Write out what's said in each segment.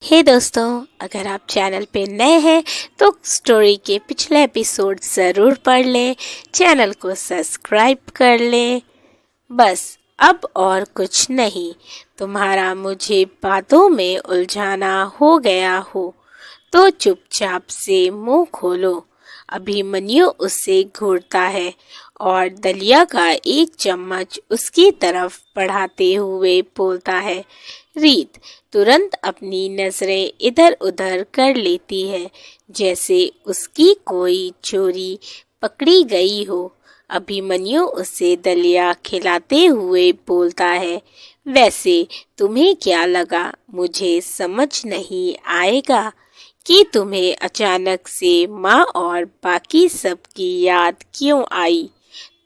हे दोस्तों, अगर आप चैनल पे नए हैं तो स्टोरी के पिछले एपिसोड ज़रूर पढ़ लें, चैनल को सब्सक्राइब कर लें। बस अब और कुछ नहीं। तुम्हारा मुझे बातों में उलझाना हो गया हो तो चुपचाप से मुंह खोलो। अभिमन्यु उससे घूरता है और दलिया का एक चम्मच उसकी तरफ बढ़ाते हुए बोलता है। रीत तुरंत अपनी नजरें इधर उधर कर लेती है, जैसे उसकी कोई चोरी पकड़ी गई हो। अभिमन्यु उसे दलिया खिलाते हुए बोलता है, वैसे तुम्हें क्या लगा मुझे समझ नहीं आएगा कि तुम्हें अचानक से माँ और बाकी सब की याद क्यों आई?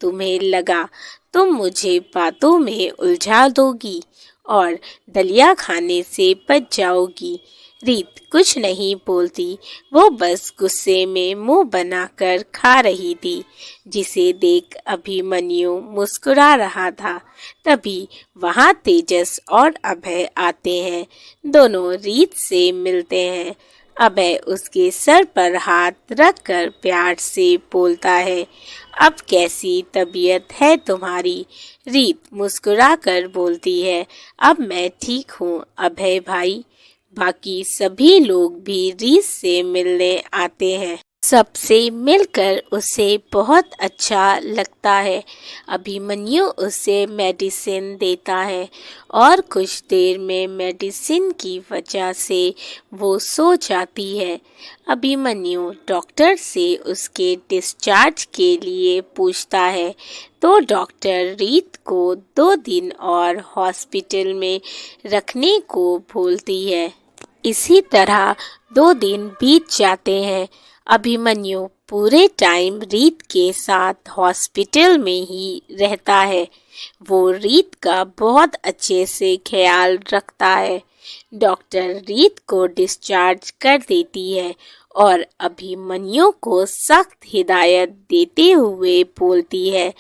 तुम्हें लगा तुम मुझे बातों में उलझा दोगी और दलिया खाने से बच जाओगी। रीत कुछ नहीं बोलती, वो बस गुस्से में मुंह बनाकर खा रही थी, जिसे देख अभिमन्यु मुस्कुरा रहा था। तभी वहाँ तेजस और अभय आते हैं। दोनों रीत से मिलते हैं। अभय उसके सर पर हाथ रखकर प्यार से बोलता है, अब कैसी तबीयत है तुम्हारी? रीत मुस्कुराकर बोलती है, अब मैं ठीक हूँ अभय भाई। बाकी सभी लोग भी रीत से मिलने आते हैं। सबसे मिलकर उसे बहुत अच्छा लगता है। अभिमन्यु उसे मेडिसिन देता है और कुछ देर में मेडिसिन की वजह से वो सो जाती है। अभिमन्यु डॉक्टर से उसके डिस्चार्ज के लिए पूछता है तो डॉक्टर रीत को 2 दिन और हॉस्पिटल में रखने को बोलती है। इसी तरह 2 दिन बीत जाते हैं। अभिमन्यु पूरे टाइम रीत के साथ हॉस्पिटल में ही रहता है। वो रीत का बहुत अच्छे से ख्याल रखता है। डॉक्टर रीत को डिस्चार्ज कर देती है और अभिमन्यु को सख्त हिदायत देते हुए बोलती है,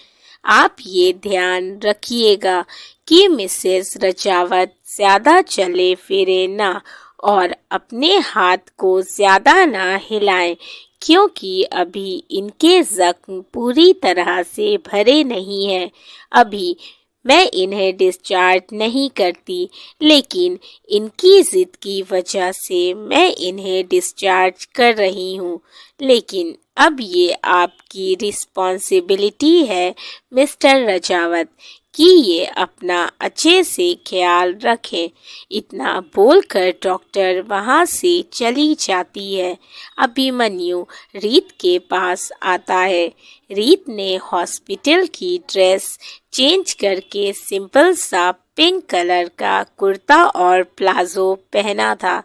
आप ये ध्यान रखिएगा कि मिसेस रजावत ज्यादा चले फिरे ना और अपने हाथ को ज्यादा ना हिलाएं, क्योंकि अभी इनके जख्म पूरी तरह से भरे नहीं हैं। अभी मैं इन्हें डिस्चार्ज नहीं करती, लेकिन इनकी जिद की वजह से मैं इन्हें डिस्चार्ज कर रही हूँ। लेकिन अब ये आपकी रिस्पॉन्सिबिलिटी है मिस्टर रजावत कि ये अपना अच्छे से ख्याल रखें। इतना बोलकर डॉक्टर वहाँ से चली जाती है। अभिमन्यु रीत के पास आता है। रीत ने हॉस्पिटल की ड्रेस चेंज करके सिंपल सा पिंक कलर का कुर्ता और प्लाजो पहना था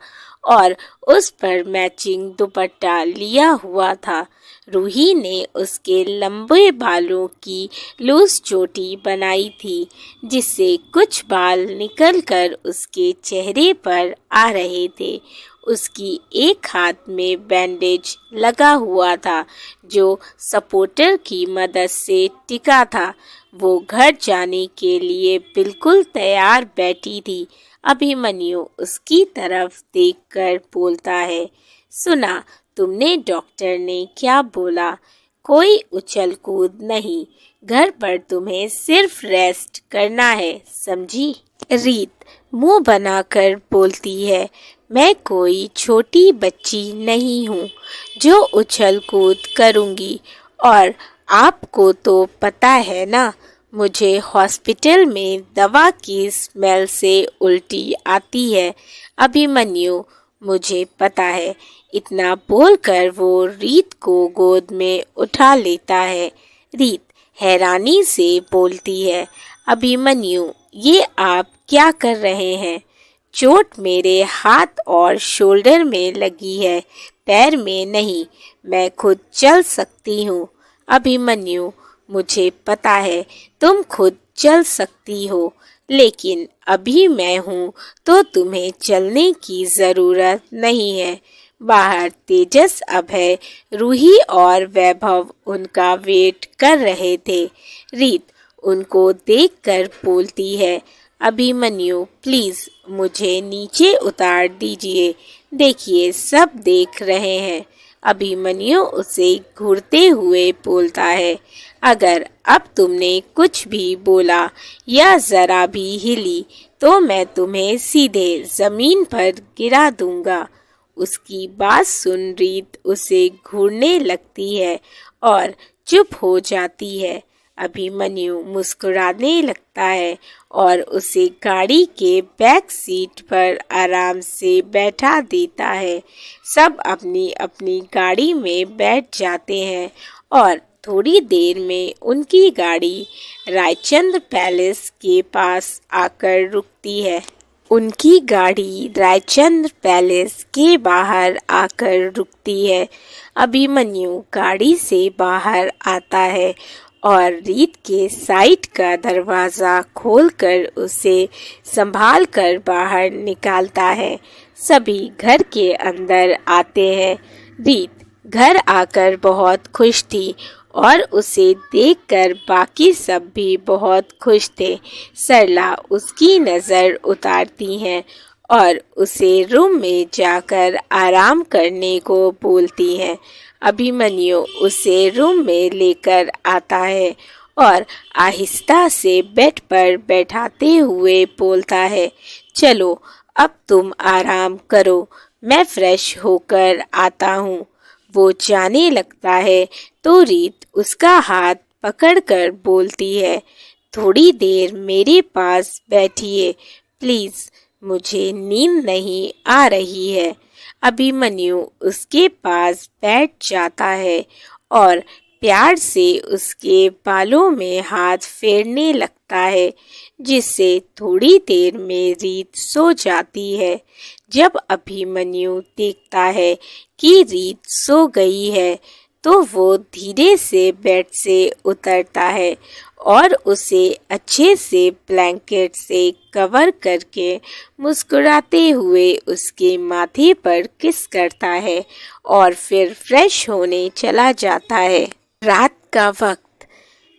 और उस पर मैचिंग दुपट्टा लिया हुआ था। रूही ने उसके लंबे बालों की लूज चोटी बनाई थी, जिससे कुछ बाल निकलकर उसके चेहरे पर आ रहे थे। उसकी एक हाथ में बैंडेज लगा हुआ था, जो सपोर्टर की मदद से टिका था। वो घर जाने के लिए बिल्कुल तैयार बैठी थी। अभिमन्यु उसकी तरफ देखकर बोलता है, सुना तुमने डॉक्टर ने क्या बोला? कोई उछल कूद नहीं, घर पर तुम्हें सिर्फ रेस्ट करना है, समझी? रीत मुंह बनाकर बोलती है, मैं कोई छोटी बच्ची नहीं हूँ जो उछल कूद करूँगी। और आपको तो पता है ना, मुझे हॉस्पिटल में दवा की स्मेल से उल्टी आती है। अभिमन्यु मुझे पता है। इतना बोलकर वो रीत को गोद में उठा लेता है। रीत हैरानी से बोलती है, अभिमन्यु ये आप क्या कर रहे हैं? चोट मेरे हाथ और शोल्डर में लगी है, पैर में नहीं। मैं खुद चल सकती हूँ। अभिमन्यु मुझे पता है तुम खुद चल सकती हो, लेकिन अभी मैं हूँ तो तुम्हें चलने की ज़रूरत नहीं है। बाहर तेजस, अभय, रूही और वैभव उनका वेट कर रहे थे। रीत उनको देखकर बोलती है, अभिमन्यु, प्लीज मुझे नीचे उतार दीजिए, देखिए सब देख रहे हैं। अभिमन्यु उसे घूरते हुए बोलता है, अगर अब तुमने कुछ भी बोला या जरा भी हिली तो मैं तुम्हें सीधे जमीन पर गिरा दूंगा। उसकी बात सुन रीत उसे घूरने लगती है और चुप हो जाती है। अभिमन्यु मुस्कुराने लगता है और उसे गाड़ी के बैक सीट पर आराम से बैठा देता है। सब अपनी अपनी गाड़ी में बैठ जाते हैं और थोड़ी देर में उनकी गाड़ी रायचंद्र पैलेस के पास आकर रुकती है। उनकी गाड़ी रायचंद्र पैलेस के बाहर आकर रुकती है। अभिमन्यु गाड़ी से बाहर आता है और रीत के साइड का दरवाज़ा खोलकर उसे संभाल कर बाहर निकालता है। सभी घर के अंदर आते हैं। रीत घर आकर बहुत खुश थी और उसे देखकर बाकी सब भी बहुत खुश थे। सरला उसकी नज़र उतारती हैं और उसे रूम में जाकर आराम करने को बोलती हैं। अभिमन्यु उसे रूम में लेकर आता है और आहिस्ता से बेड पर बैठाते हुए बोलता है, चलो अब तुम आराम करो, मैं फ्रेश होकर आता हूँ। वो जाने लगता है तो रीत उसका हाथ पकड़कर बोलती है, थोड़ी देर मेरे पास बैठिए प्लीज़, मुझे नींद नहीं आ रही है। अभिमन्यु उसके पास बैठ जाता है और प्यार से उसके बालों में हाथ फेरने लगता है, जिससे थोड़ी देर में रीत सो जाती है। जब अभिमन्यु देखता है कि रीत सो गई है तो वो धीरे से बेड से उतरता है और उसे अच्छे से ब्लैंकेट से कवर करके मुस्कुराते हुए उसके माथे पर किस करता है और फिर फ्रेश होने चला जाता है। रात का वक्त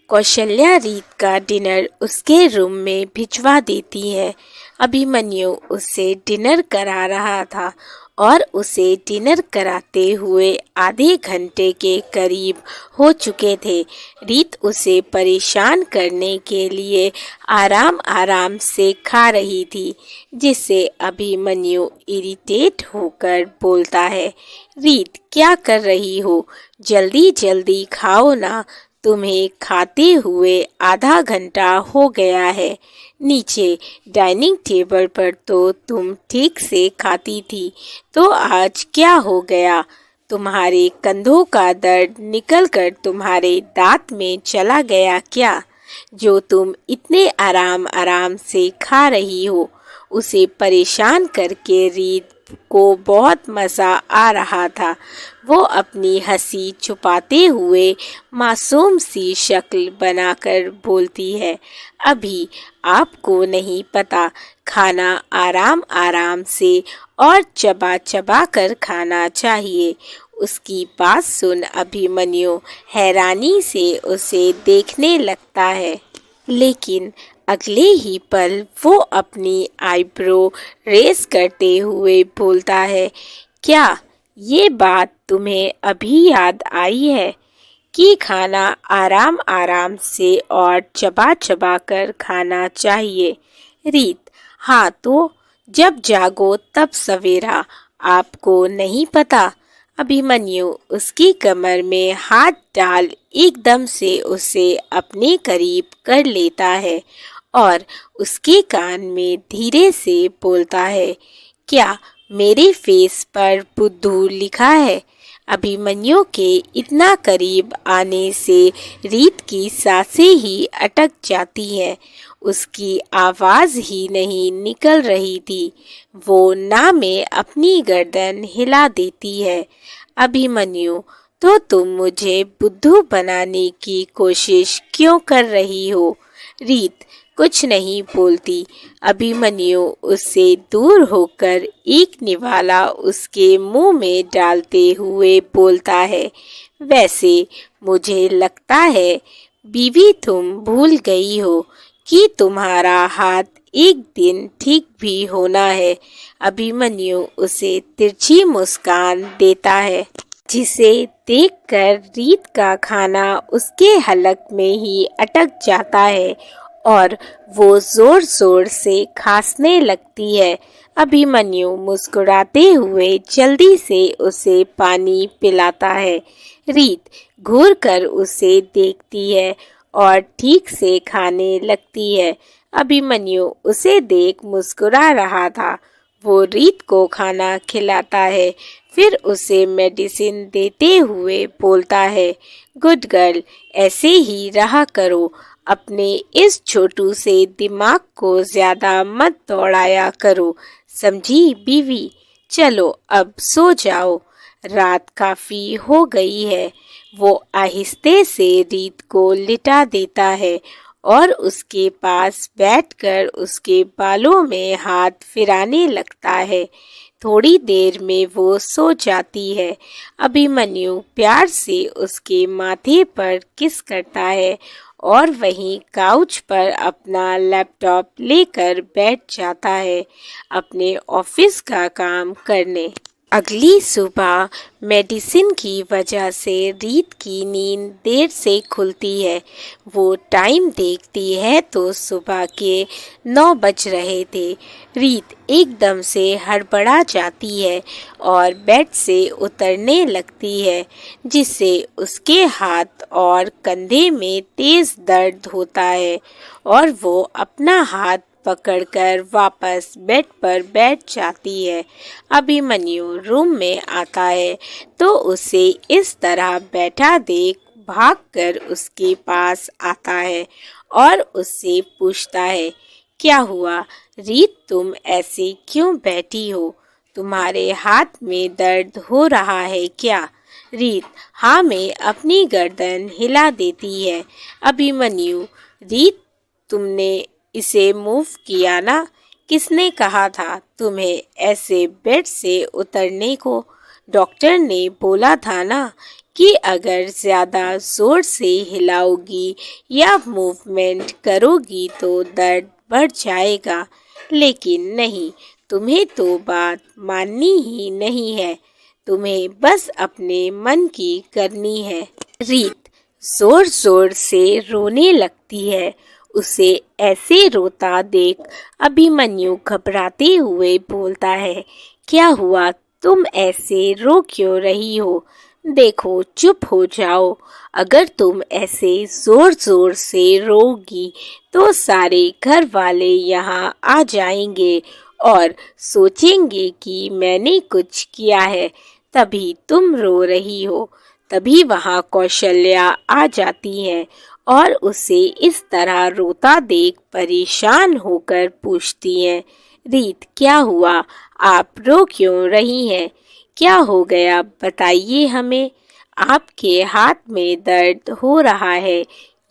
कौशल्या रीत का डिनर उसके रूम में भिजवा देती है। अभिमन्यु उससे डिनर करा रहा था और उसे डिनर कराते हुए आधे घंटे के करीब हो चुके थे। रीत उसे परेशान करने के लिए आराम आराम से खा रही थी, जिससे अभिमन्यु इरिटेट होकर बोलता है, रीत क्या कर रही हो, जल्दी जल्दी खाओ ना, तुम्हें खाते हुए आधा घंटा हो गया है। नीचे डाइनिंग टेबल पर तो तुम ठीक से खाती थी, तो आज क्या हो गया? तुम्हारे कंधों का दर्द निकलकर तुम्हारे दांत में चला गया क्या? जो तुम इतने आराम आराम से खा रही हो। उसे परेशान करके रीत को बहुत मज़ा आ रहा था। वो अपनी हंसी छुपाते हुए मासूम सी शक्ल बनाकर बोलती है, अभी आपको नहीं पता, खाना आराम आराम से और चबा चबा कर खाना चाहिए। उसकी बात सुन अभिमन्यु हैरानी से उसे देखने लगता है, लेकिन अगले ही पल वो अपनी आईब्रो रेस करते हुए बोलता है, क्या ये बात तुम्हें अभी याद आई है कि खाना आराम आराम से और चबा चबा कर खाना चाहिए? रीत, हाँ तो जब जागो तब सवेरा, आपको नहीं पता? अभिमन्यु उसकी कमर में हाथ डाल एकदम से उसे अपने करीब कर लेता है और उसके कान में धीरे से बोलता है, क्या मेरे फेस पर बुद्धू लिखा है? अभिमन्यु के इतना करीब आने से रीत की सांसें ही अटक जाती हैं। उसकी आवाज़ ही नहीं निकल रही थी। वो ना में अपनी गर्दन हिला देती है। अभिमन्यु, तो तुम मुझे बुद्धू बनाने की कोशिश क्यों कर रही हो? रीत कुछ नहीं बोलती। अभिमन्यु उससे दूर होकर एक निवाला उसके मुंह में डालते हुए बोलता है, वैसे मुझे लगता है बीवी तुम भूल गई हो कि तुम्हारा हाथ एक दिन ठीक भी होना है। अभिमन्यु उसे तिरछी मुस्कान देता है, जिसे देखकर रीत का खाना उसके हलक में ही अटक जाता है और वो जोर जोर से खांसने लगती है। अभिमन्यु मुस्कुराते हुए जल्दी से उसे पानी पिलाता है। रीत घूर कर उसे देखती है और ठीक से खाने लगती है। अभिमन्यु उसे देख मुस्कुरा रहा था। वो रीत को खाना खिलाता है, फिर उसे मेडिसिन देते हुए बोलता है, गुड गर्ल, ऐसे ही रहा करो। अपने इस छोटू से दिमाग को ज्यादा मत दौड़ाया करो, समझी बीवी? चलो अब सो जाओ, रात काफी हो गई है। वो आहिस्ते से रीत को लिटा देता है और उसके पास बैठकर उसके बालों में हाथ फिराने लगता है। थोड़ी देर में वो सो जाती है। अभिमन्यु प्यार से उसके माथे पर किस करता है और वहीं काउच पर अपना लैपटॉप लेकर बैठ जाता है अपने ऑफिस का काम करने। अगली सुबह मेडिसिन की वजह से रीत की नींद देर से खुलती है। वो टाइम देखती है तो सुबह के 9 बज रहे थे। रीत एकदम से हड़बड़ा जाती है और बेड से उतरने लगती है, जिससे उसके हाथ और कंधे में तेज दर्द होता है और वो अपना हाथ पकड़कर वापस बेड पर बैठ जाती है। अभिमन्यु रूम में आता है तो उसे इस तरह बैठा देख भागकर उसके पास आता है और उससे पूछता है, क्या हुआ रीत, तुम ऐसे क्यों बैठी हो? तुम्हारे हाथ में दर्द हो रहा है क्या? रीत हाँ में अपनी गर्दन हिला देती है। अभिमन्यु, रीत, तुमने इसे मूव किया ना? किसने कहा था तुम्हें ऐसे बेड से उतरने को? डॉक्टर ने बोला था ना कि अगर ज़्यादा ज़ोर से हिलाओगी या मूवमेंट करोगी तो दर्द बढ़ जाएगा। लेकिन नहीं, तुम्हें तो बात माननी ही नहीं है। तुम्हें बस अपने मन की करनी है। रीत जोर जोर से रोने लगती है। उसे ऐसे रोता देख अभिमन्यु घबराते हुए बोलता है, क्या हुआ? तुम ऐसे रो क्यों रही हो? देखो, चुप हो जाओ। अगर तुम ऐसे जोर जोर से रोगी तो सारे घर वाले यहाँ आ जाएंगे और सोचेंगे कि मैंने कुछ किया है, तभी तुम रो रही हो। तभी वहाँ कौशल्या आ जाती है और उसे इस तरह रोता देख परेशान होकर पूछती है, रीत, क्या हुआ? आप रो क्यों रही हैं? क्या हो गया, बताइए हमें। आपके हाथ में दर्द हो रहा है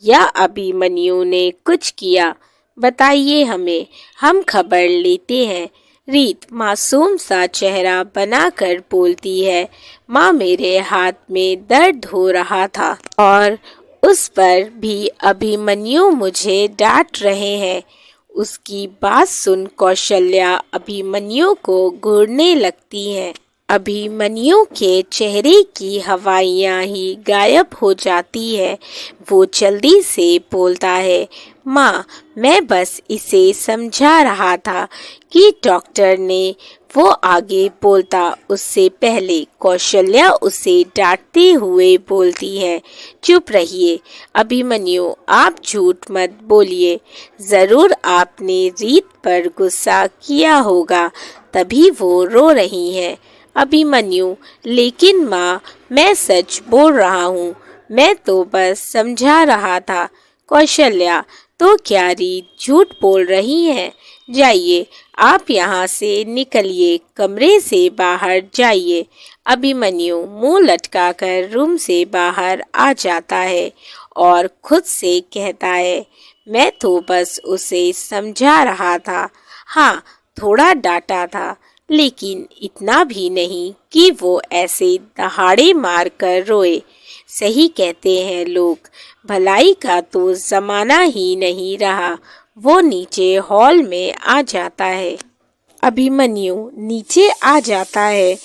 या अभिमन्यु ने कुछ किया? बताइए हमें, हम खबर लेते हैं। रीत मासूम सा चेहरा बनाकर बोलती है, माँ, मेरे हाथ में दर्द हो रहा था और उस पर भी अभिमन्यु मुझे डांट रहे हैं। उसकी बात सुन कौशल्या अभिमन्यु को घूरने लगती है। अभिमन्यु के चेहरे की हवाइयाँ ही गायब हो जाती है। वो जल्दी से बोलता है, माँ, मैं बस इसे समझा रहा था कि डॉक्टर ने। वो आगे बोलता उससे पहले कौशल्या उसे डांटते हुए बोलती है, चुप रहिए अभिमन्यु, आप झूठ मत बोलिए। जरूर आपने रीत पर गुस्सा किया होगा, तभी वो रो रही है। अभिमन्यु, लेकिन माँ, मैं सच बोल रहा हूँ, मैं तो बस समझा रहा था। कौशल्या, तो क्या रीत झूठ बोल रही है? जाइए, आप यहाँ से निकलिए, कमरे से बाहर जाइए। अभिमन्यु मुंह लटकाकर रूम से बाहर आ जाता है और खुद से कहता है, मैं तो बस उसे समझा रहा था। हाँ, थोड़ा डांटा था, लेकिन इतना भी नहीं कि वो ऐसे दहाड़े मार कर रोए। सही कहते हैं लोग, भलाई का तो जमाना ही नहीं रहा। वो नीचे हॉल में आ जाता है। अभिमन्यु नीचे आ जाता है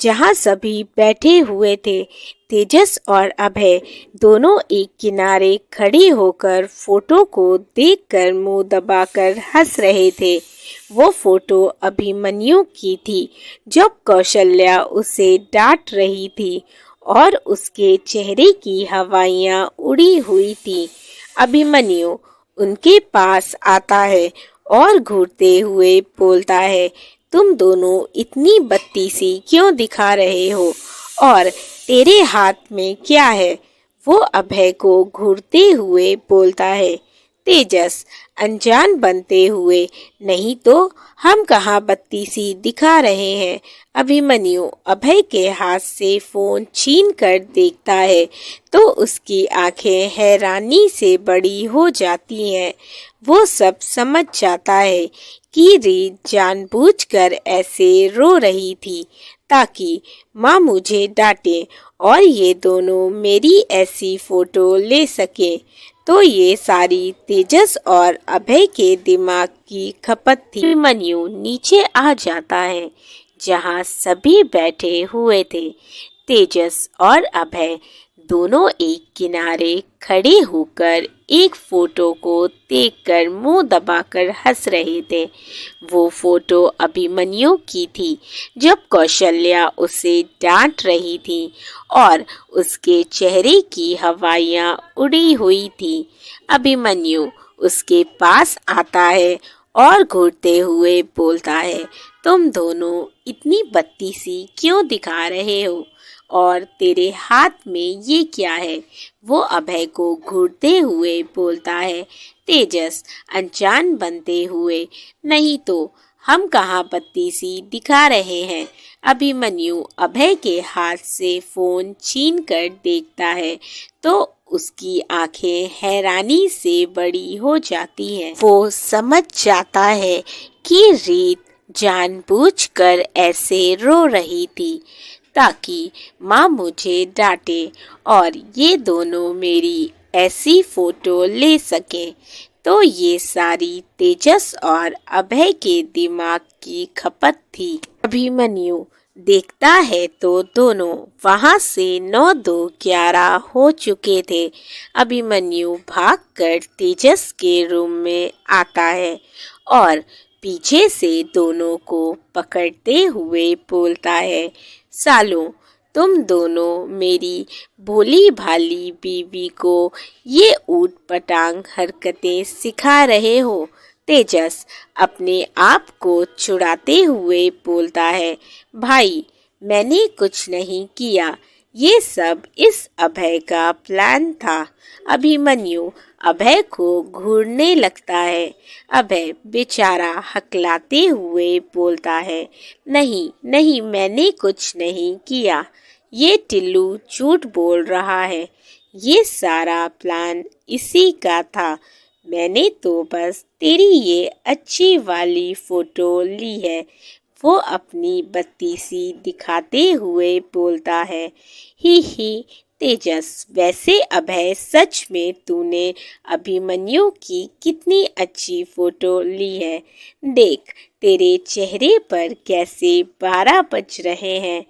जहाँ सभी बैठे हुए थे। तेजस और अभय दोनों एक किनारे खड़े होकर फोटो को देखकर मुंह दबाकर हंस रहे थे। वो फोटो अभिमन्यु की थी जब कौशल्या उसे डांट रही थी और उसके चेहरे की हवाइयाँ उड़ी हुई थी। अभिमन्यु उनके पास आता है और घूरते हुए बोलता है, तुम दोनों इतनी बत्तीसी क्यों दिखा रहे हो और तेरे हाथ में क्या है? वो अभय को घूरते हुए बोलता है। तेजस अनजान बनते हुए, नहीं तो हम कहाँ बत्तीसी दिखा रहे हैं। अभिमन्यु अभय के हाथ से फोन छीन कर देखता है तो उसकी आंखें हैरानी से बड़ी हो जाती हैं। वो सब समझ जाता है कि रीत जानबूझकर ऐसे रो रही थी ताकि माँ मुझे डांटे और ये दोनों मेरी ऐसी फोटो ले सके। तो ये सारी तेजस और अभय के दिमाग की खपत थी। अभिमन्यु नीचे आ जाता है जहाँ सभी बैठे हुए थे। तेजस और अभय दोनों एक किनारे खड़े होकर एक फोटो को देखकर मुंह दबाकर हंस रहे थे। वो फोटो अभिमन्यु की थी जब कौशल्या उसे डांट रही थी और उसके चेहरे की हवाइयाँ उड़ी हुई थी। अभिमन्यु उसके पास आता है और घूरते हुए बोलता है, तुम दोनों इतनी बत्तीसी क्यों दिखा रहे हो और तेरे हाथ में ये क्या है? वो अभय को घूरते हुए बोलता है। तेजस अनजान बनते हुए, नहीं तो हम कहाँ बत्तीसी दिखा रहे हैं। अभिमन्यु अभय के हाथ से फोन छीन कर देखता है तो उसकी आंखें हैरानी से बड़ी हो जाती हैं। वो समझ जाता है कि रीत जानबूझकर ऐसे रो रही थी ताकि माँ मुझे डांटे और ये दोनों मेरी ऐसी फोटो ले सके। तो ये सारी तेजस और अभय के दिमाग की खपत थी। अभिमन्यु देखता है तो दोनों वहां से 9-2-11 हो चुके थे। अभिमन्यु भागकर तेजस के रूम में आता है और पीछे से दोनों को पकड़ते हुए बोलता है, सालों तुम दोनों मेरी भोली भाली बीवी को ये ऊट पटांग हरकतें सिखा रहे हो। तेजस अपने आप को छुड़ाते हुए बोलता है, भाई मैंने कुछ नहीं किया, ये सब इस अभय का प्लान था। अभिमन्यु अभय को घूरने लगता है। अभय बेचारा हकलाते हुए बोलता है, नहीं नहीं मैंने कुछ नहीं किया, ये टिल्लू झूठ बोल रहा है, ये सारा प्लान इसी का था। मैंने तो बस तेरी ये अच्छी वाली फोटो ली है। वो अपनी बत्तीसी दिखाते हुए बोलता है, ही तेजस, वैसे अभय सच में तूने अभिमन्यु की कितनी अच्छी फोटो ली है। देख तेरे चेहरे पर कैसे 12 बज रहे हैं।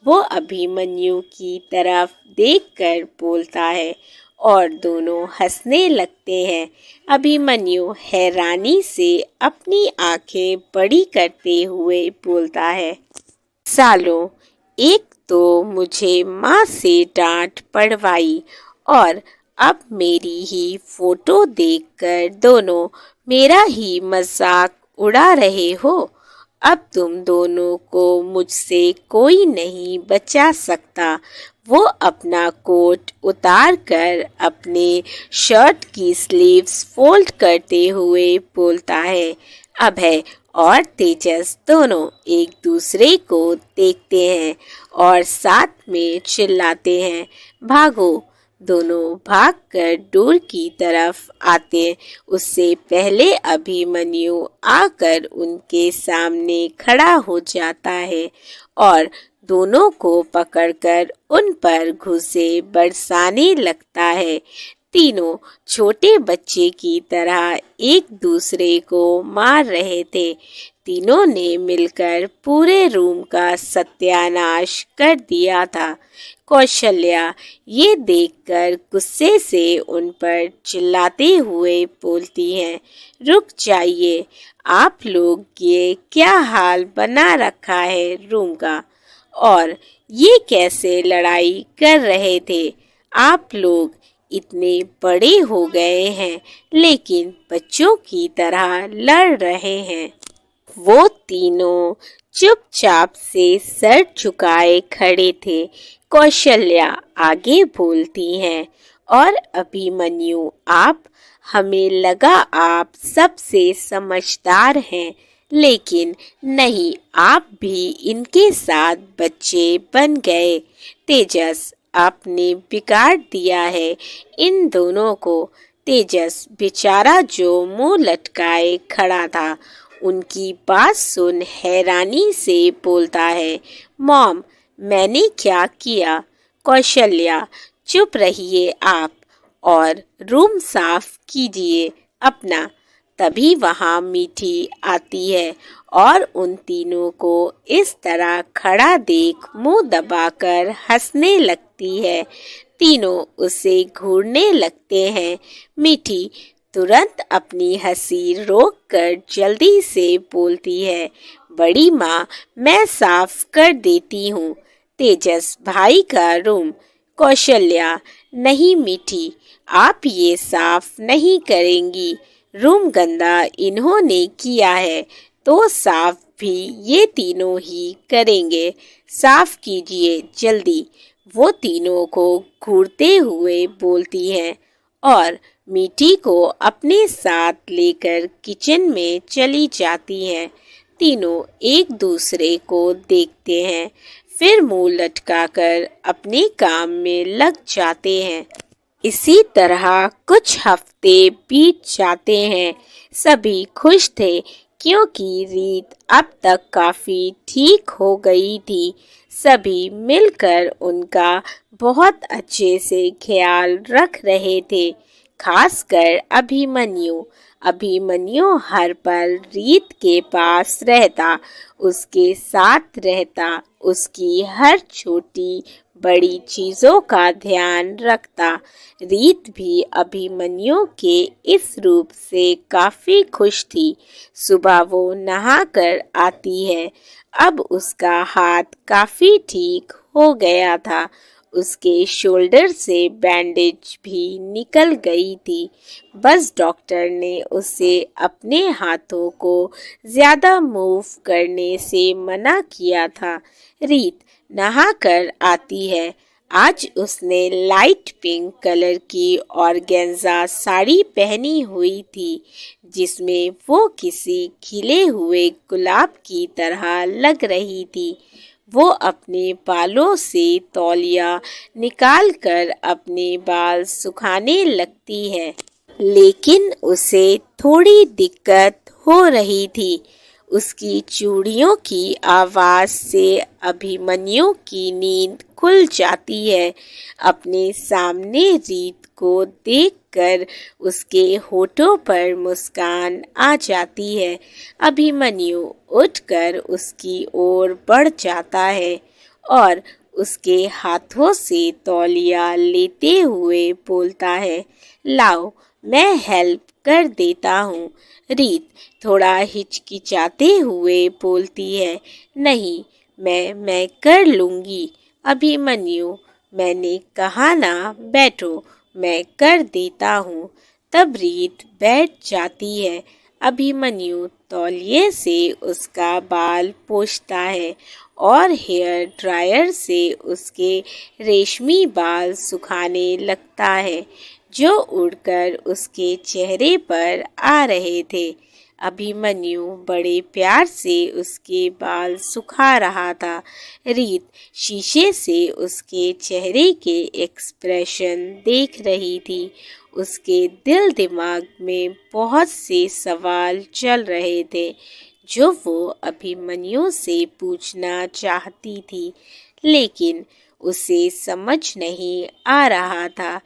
वो अभिमन्यु की तरफ देखकर बोलता है और दोनों हंसने लगते हैं। अभिमन्यु हैरानी से अपनी आंखें बड़ी करते हुए बोलता है, सालों एक तो मुझे माँ से डांट पड़वाई और अब मेरी ही फोटो देखकर दोनों मेरा ही मजाक उड़ा रहे हो। अब तुम दोनों को मुझसे कोई नहीं बचा सकता। वो अपना कोट उतार कर अपने शर्ट की स्लीव्स फोल्ड करते हुए बोलता है। अभय और तेजस दोनों एक दूसरे को देखते हैं और साथ में चिल्लाते हैं, भागो। दोनों भागकर डोर की तरफ आते उससे पहले अभिमन्यु आकर उनके सामने खड़ा हो जाता है और दोनों को पकड़कर उन पर घुसे बरसाने लगता है। तीनों छोटे बच्चे की तरह एक दूसरे को मार रहे थे। तीनों ने मिलकर पूरे रूम का सत्यानाश कर दिया था। कौशल्या ये देखकर गुस्से से उन पर चिल्लाते हुए बोलती हैं, रुक जाइए, आप लोग ये क्या हाल बना रखा है रूम का, और ये कैसे लड़ाई कर रहे थे। आप लोग इतने बड़े हो गए हैं लेकिन बच्चों की तरह लड़ रहे हैं। वो तीनों चुपचाप से सर झुकाए खड़े थे। कौशल्या आगे बोलती हैं, और अभिमन्यु आप, हमें लगा आप सबसे समझदार हैं, लेकिन नहीं, आप भी इनके साथ बच्चे बन गए। तेजस, आपने बिगाड़ दिया है इन दोनों को। तेजस बेचारा जो मुंह लटकाए खड़ा था, उनकी बात सुन हैरानी से बोलता है, मॉम, मैंने क्या किया। कौशल्या, चुप रहिए आप और रूम साफ कीजिए अपना। तभी वहाँ मीठी आती है और उन तीनों को इस तरह खड़ा देख मुंह दबाकर हंसने लगती है। तीनों उसे घूरने लगते हैं। मीठी तुरंत अपनी हंसी रोककर जल्दी से बोलती है, बड़ी माँ, मैं साफ कर देती हूँ तेजस भाई का रूम। कौशल्या, नहीं मीठी, आप ये साफ नहीं करेंगी। रूम गंदा इन्होंने किया है तो साफ भी ये तीनों ही करेंगे। साफ कीजिए जल्दी। वो तीनों को घूरते हुए बोलती हैं और मीठी को अपने साथ लेकर किचन में चली जाती हैं। तीनों एक दूसरे को देखते हैं, फिर मुंह लटकाकर अपने काम में लग जाते हैं। इसी तरह कुछ हफ्ते बीत जाते हैं। सभी खुश थे क्योंकि रीत अब तक काफी ठीक हो गई थी। सभी मिलकर उनका बहुत अच्छे से ख्याल रख रहे थे, खासकर अभिमन्यु। अभिमन्यु हर पल रीत के पास रहता, उसके साथ रहता, उसकी हर छोटी बड़ी चीजों का ध्यान रखता। रीत भी अभिमन्यु के इस रूप से काफी खुश थी। सुबह वो नहाकर आती है। अब उसका हाथ काफी ठीक हो गया था। उसके शोल्डर से बैंडेज भी निकल गई थी। बस डॉक्टर ने उसे अपने हाथों को ज्यादा मूव करने से मना किया था। रीत नहाकर आती है। आज उसने लाइट पिंक कलर की ऑर्गेन्जा साड़ी पहनी हुई थी, जिसमें वो किसी खिले हुए गुलाब की तरह लग रही थी। वो अपने बालों से तौलिया निकालकर अपने बाल सुखाने लगती है, लेकिन उसे थोड़ी दिक्कत हो रही थी। उसकी चूड़ियों की आवाज से अभिमन्यु की नींद खुल जाती है। अपने सामने रीत को देखकर उसके होठों पर मुस्कान आ जाती है। अभिमन्यु उठकर उसकी ओर बढ़ जाता है और उसके हाथों से तौलिया लेते हुए बोलता है, लाओ, मैं हेल्प कर देता हूँ। रीत थोड़ा हिचकिचाते हुए बोलती है, नहीं, मैं कर लूँगी। अभिमन्यु, मैंने कहा ना, बैठो, मैं कर देता हूँ। तब रीत बैठ जाती है। अभिमन्यु तौलिए से उसका बाल पोंछता है और हेयर ड्रायर से उसके रेशमी बाल सुखाने लगता है, जो उड़कर उसके चेहरे पर आ रहे थे। अभिमन्यु बड़े प्यार से उसके बाल सुखा रहा था। रीत शीशे से उसके चेहरे के एक्सप्रेशन देख रही थी। उसके दिल दिमाग में बहुत से सवाल चल रहे थे जो वो अभिमन्यु से पूछना चाहती थी, लेकिन उसे समझ नहीं आ रहा था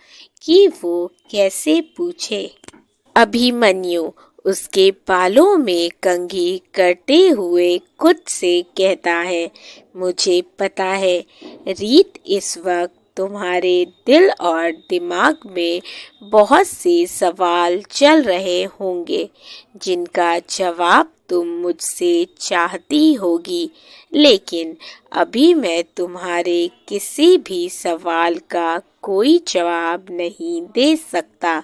कि वो कैसे पूछे। अभिमन्यु उसके बालों में कंघी करते हुए खुद से कहता है, मुझे पता है रीत, इस वक्त तुम्हारे दिल और दिमाग में बहुत से सवाल चल रहे होंगे जिनका जवाब तुम मुझसे चाहती होगी, लेकिन अभी मैं तुम्हारे किसी भी सवाल का कोई जवाब नहीं दे सकता।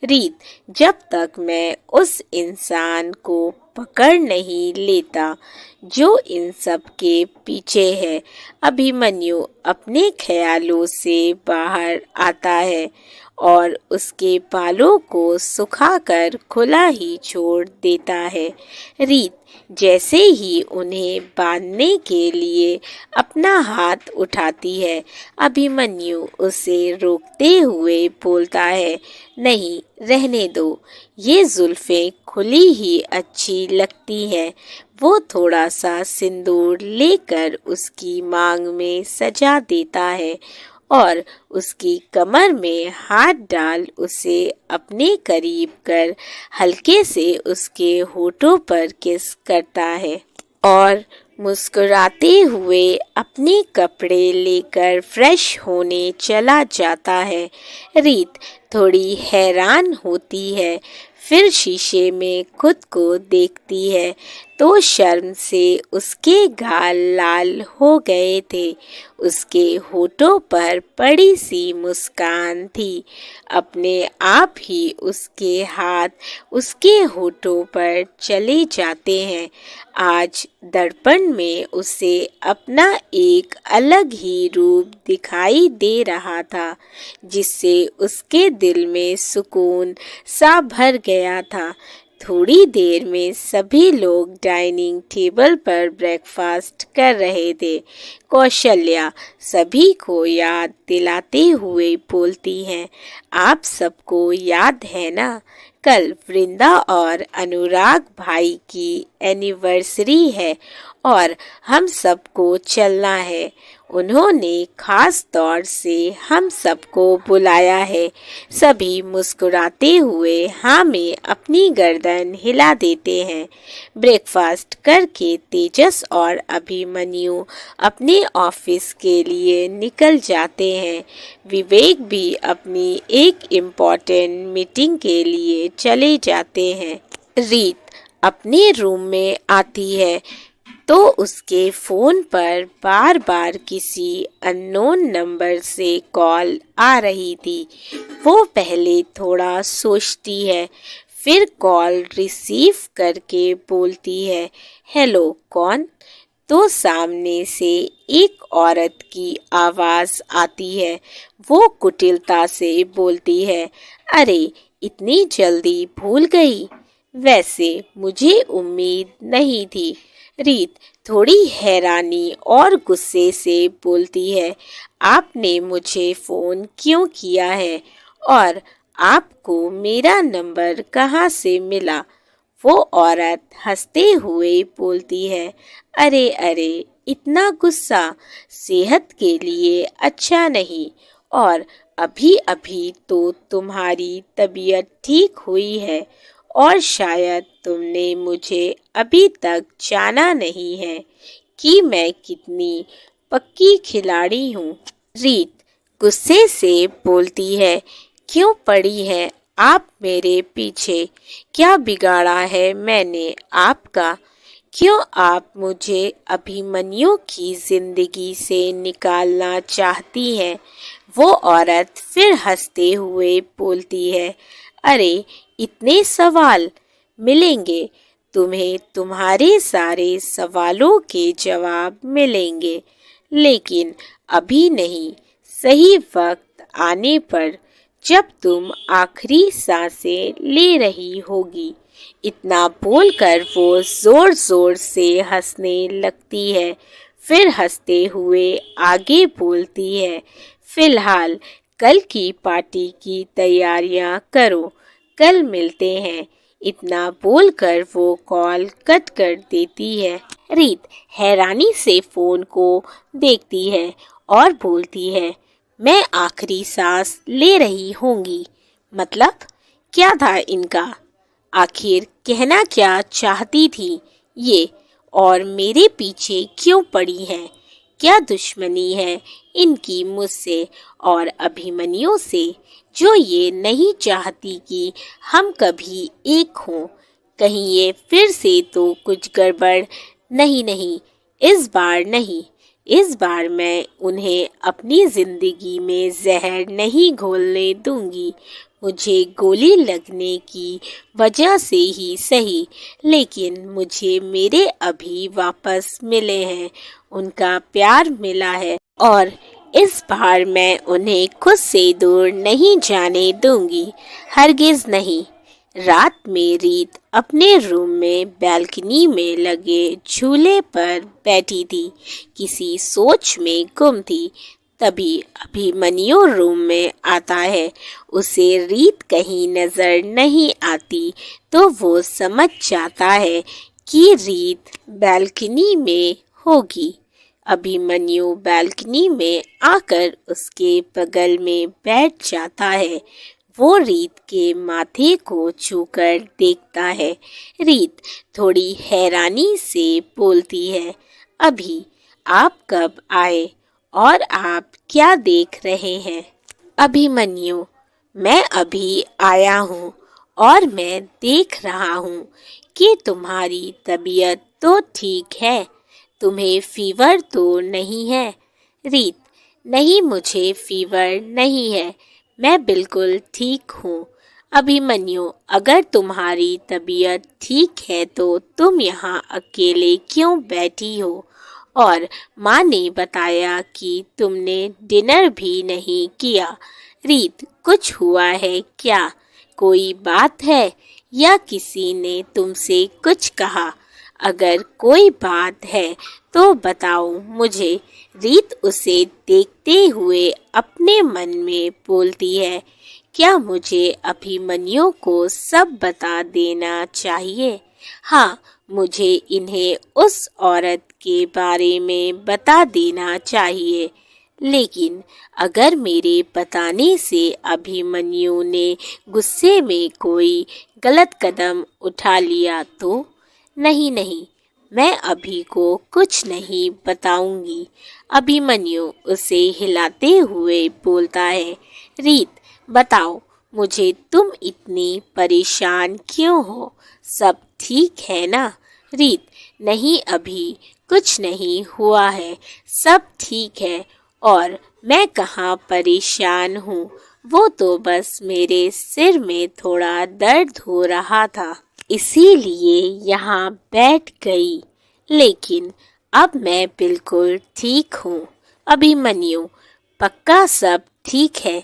रीत, जब तक मैं उस इंसान को पकड़ नहीं लेता जो इन सब के पीछे है। अभिमन्यु अपने ख्यालों से बाहर आता है और उसके बालों को सुखाकर खुला ही छोड़ देता है। रीत जैसे ही उन्हें बांधने के लिए अपना हाथ उठाती है, अभिमन्यु उसे रोकते हुए बोलता है, नहीं, रहने दो, ये जुल्फें खुली ही अच्छी लगती हैं। वो थोड़ा सा सिंदूर लेकर उसकी मांग में सजा देता है और उसकी कमर में हाथ डाल उसे अपने करीब कर हल्के से उसके होठों पर किस करता है और मुस्कुराते हुए अपने कपड़े लेकर फ्रेश होने चला जाता है। रीत थोड़ी हैरान होती है, फिर शीशे में खुद को देखती है तो शर्म से उसके गाल लाल हो गए थे। उसके होठों पर बड़ी सी मुस्कान थी। अपने आप ही उसके हाथ उसके होठों पर चले जाते हैं। आज दर्पण में उसे अपना एक अलग ही रूप दिखाई दे रहा था, जिससे उसके दिल में सुकून सा भर गया था। थोड़ी देर में सभी लोग डाइनिंग टेबल पर ब्रेकफास्ट कर रहे थे। कौशल्या सभी को याद दिलाते हुए बोलती हैं, आप सबको याद है ना, कल वृंदा और अनुराग भाई की एनिवर्सरी है और हम सबको चलना है। उन्होंने खास तौर से हम सबको बुलाया है। सभी मुस्कुराते हुए हाँ में अपनी गर्दन हिला देते हैं। ब्रेकफास्ट करके तेजस और अभिमन्यु अपने ऑफिस के लिए निकल जाते हैं। विवेक भी अपनी एक इम्पोर्टेंट मीटिंग के लिए चले जाते हैं। रीत अपने रूम में आती है तो उसके फ़ोन पर बार बार किसी अननोन नंबर से कॉल आ रही थी। वो पहले थोड़ा सोचती है, फिर कॉल रिसीव करके बोलती है, हेलो, कौन? तो सामने से एक औरत की आवाज़ आती है। वो कुटिलता से बोलती है, अरे इतनी जल्दी भूल गई, वैसे मुझे उम्मीद नहीं थी। रीत थोड़ी हैरानी और गुस्से से बोलती है, आपने मुझे फ़ोन क्यों किया है और आपको मेरा नंबर कहाँ से मिला? वो औरत हंसते हुए बोलती है, अरे अरे, इतना गुस्सा सेहत के लिए अच्छा नहीं, और अभी अभी तो तुम्हारी तबीयत ठीक हुई है और शायद तुमने मुझे अभी तक जाना नहीं है कि मैं कितनी पक्की खिलाड़ी हूँ। रीत गुस्से से बोलती है, क्यों पड़ी है आप मेरे पीछे? क्या बिगाड़ा है मैंने आपका? क्यों आप मुझे अभिमन्यु की जिंदगी से निकालना चाहती हैं? वो औरत फिर हंसते हुए बोलती है, अरे इतने सवाल मिलेंगे तुम्हें, तुम्हारे सारे सवालों के जवाब मिलेंगे, लेकिन अभी नहीं, सही वक्त आने पर, जब तुम आखिरी सांसें ले रही होगी। इतना बोलकर वो जोर जोर से हंसने लगती है। फिर हंसते हुए आगे बोलती है, फिलहाल कल की पार्टी की तैयारियां करो, कल मिलते हैं। इतना बोलकर वो कॉल कट कर देती है। रीत हैरानी से फोन को देखती है और बोलती है, मैं आखिरी सांस ले रही होंगी। मतलब क्या था इनका? आखिर कहना क्या चाहती थी ये, और मेरे पीछे क्यों पड़ी है? क्या दुश्मनी है इनकी मुझसे और अभिमन्यु से, जो ये नहीं चाहती कि हम कभी एक हों? कहीं ये फिर से तो कुछ गड़बड़? नहीं नहीं, इस बार नहीं। इस बार मैं उन्हें अपनी जिंदगी में जहर नहीं घोलने दूंगी। मुझे गोली लगने की वजह से ही सही, लेकिन मुझे मेरे अभी वापस मिले हैं, उनका प्यार मिला है, और इस बार मैं उन्हें खुद से दूर नहीं जाने दूंगी, हरगिज नहीं। रात में रीत अपने रूम में बैल्कनी में लगे झूले पर बैठी थी, किसी सोच में गुम थी। तभी अभिमन्यु रूम में आता है। उसे रीत कहीं नजर नहीं आती तो वो समझ जाता है कि रीत बैल्कनी में होगी। अभिमन्यु बैल्कनी में आकर उसके बगल में बैठ जाता है। वो रीत के माथे को छूकर देखता है। रीत थोड़ी हैरानी से बोलती है, अभी आप कब आए और आप क्या देख रहे हैं? अभिमन्यु, मैं अभी आया हूँ और मैं देख रहा हूँ कि तुम्हारी तबीयत तो ठीक है, तुम्हें फीवर तो नहीं है? रीत, नहीं, मुझे फीवर नहीं है, मैं बिल्कुल ठीक हूँ। अभिमन्यु, अगर तुम्हारी तबीयत ठीक है तो तुम यहाँ अकेले क्यों बैठी हो? और माँ ने बताया कि तुमने डिनर भी नहीं किया। रीत, कुछ हुआ है क्या? कोई बात है या किसी ने तुमसे कुछ कहा? अगर कोई बात है तो बताओ मुझे। रीत उसे देखते हुए अपने मन में बोलती है, क्या मुझे अभिमन्यु को सब बता देना चाहिए? हाँ, मुझे इन्हें उस औरत के बारे में बता देना चाहिए, लेकिन अगर मेरे बताने से अभिमन्यु ने गुस्से में कोई गलत कदम उठा लिया तो? नहीं नहीं, मैं अभी को कुछ नहीं बताऊंगी। अभिमन्यु उसे हिलाते हुए बोलता है, रीत, बताओ मुझे, तुम इतनी परेशान क्यों हो? सब ठीक है ना? रीत, नहीं, अभी कुछ नहीं हुआ है, सब ठीक है, और मैं कहाँ परेशान हूँ, वो तो बस मेरे सिर में थोड़ा दर्द हो रहा था, इसीलिए यहाँ बैठ गई, लेकिन अब मैं बिल्कुल ठीक हूँ। अभिमन्यु, पक्का सब ठीक है?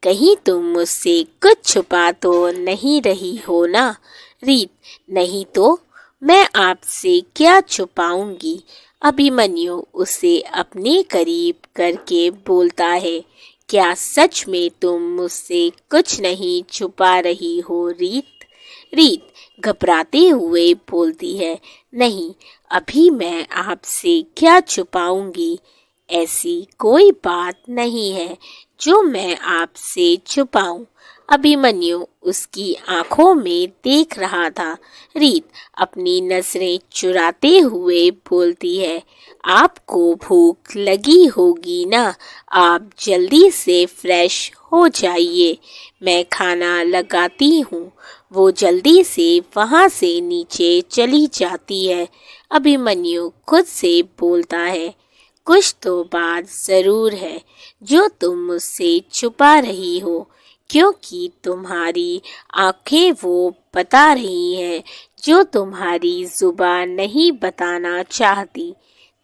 कहीं तुम मुझसे कुछ छुपा तो नहीं रही हो ना? रीत, नहीं तो मैं आपसे क्या छुपाऊंगी? अभिमन्यु उसे अपने करीब करके बोलता है, क्या सच में तुम मुझसे कुछ नहीं छुपा रही हो रीत? रीत घबराते हुए बोलती है, नहीं, अभी मैं आपसे क्या छुपाऊंगी? ऐसी कोई बात नहीं है जो मैं आपसे छुपाऊं। अभिमन्यु उसकी आंखों में देख रहा था। रीत अपनी नजरें चुराते हुए बोलती है, आपको भूख लगी होगी ना? आप जल्दी से फ्रेश हो जाइए, मैं खाना लगाती हूँ। वो जल्दी से वहाँ से नीचे चली जाती है। अभिमन्यु खुद से बोलता है, कुछ तो बात ज़रूर है जो तुम मुझसे छुपा रही हो, क्योंकि तुम्हारी आंखें वो बता रही हैं जो तुम्हारी जुबान नहीं बताना चाहती।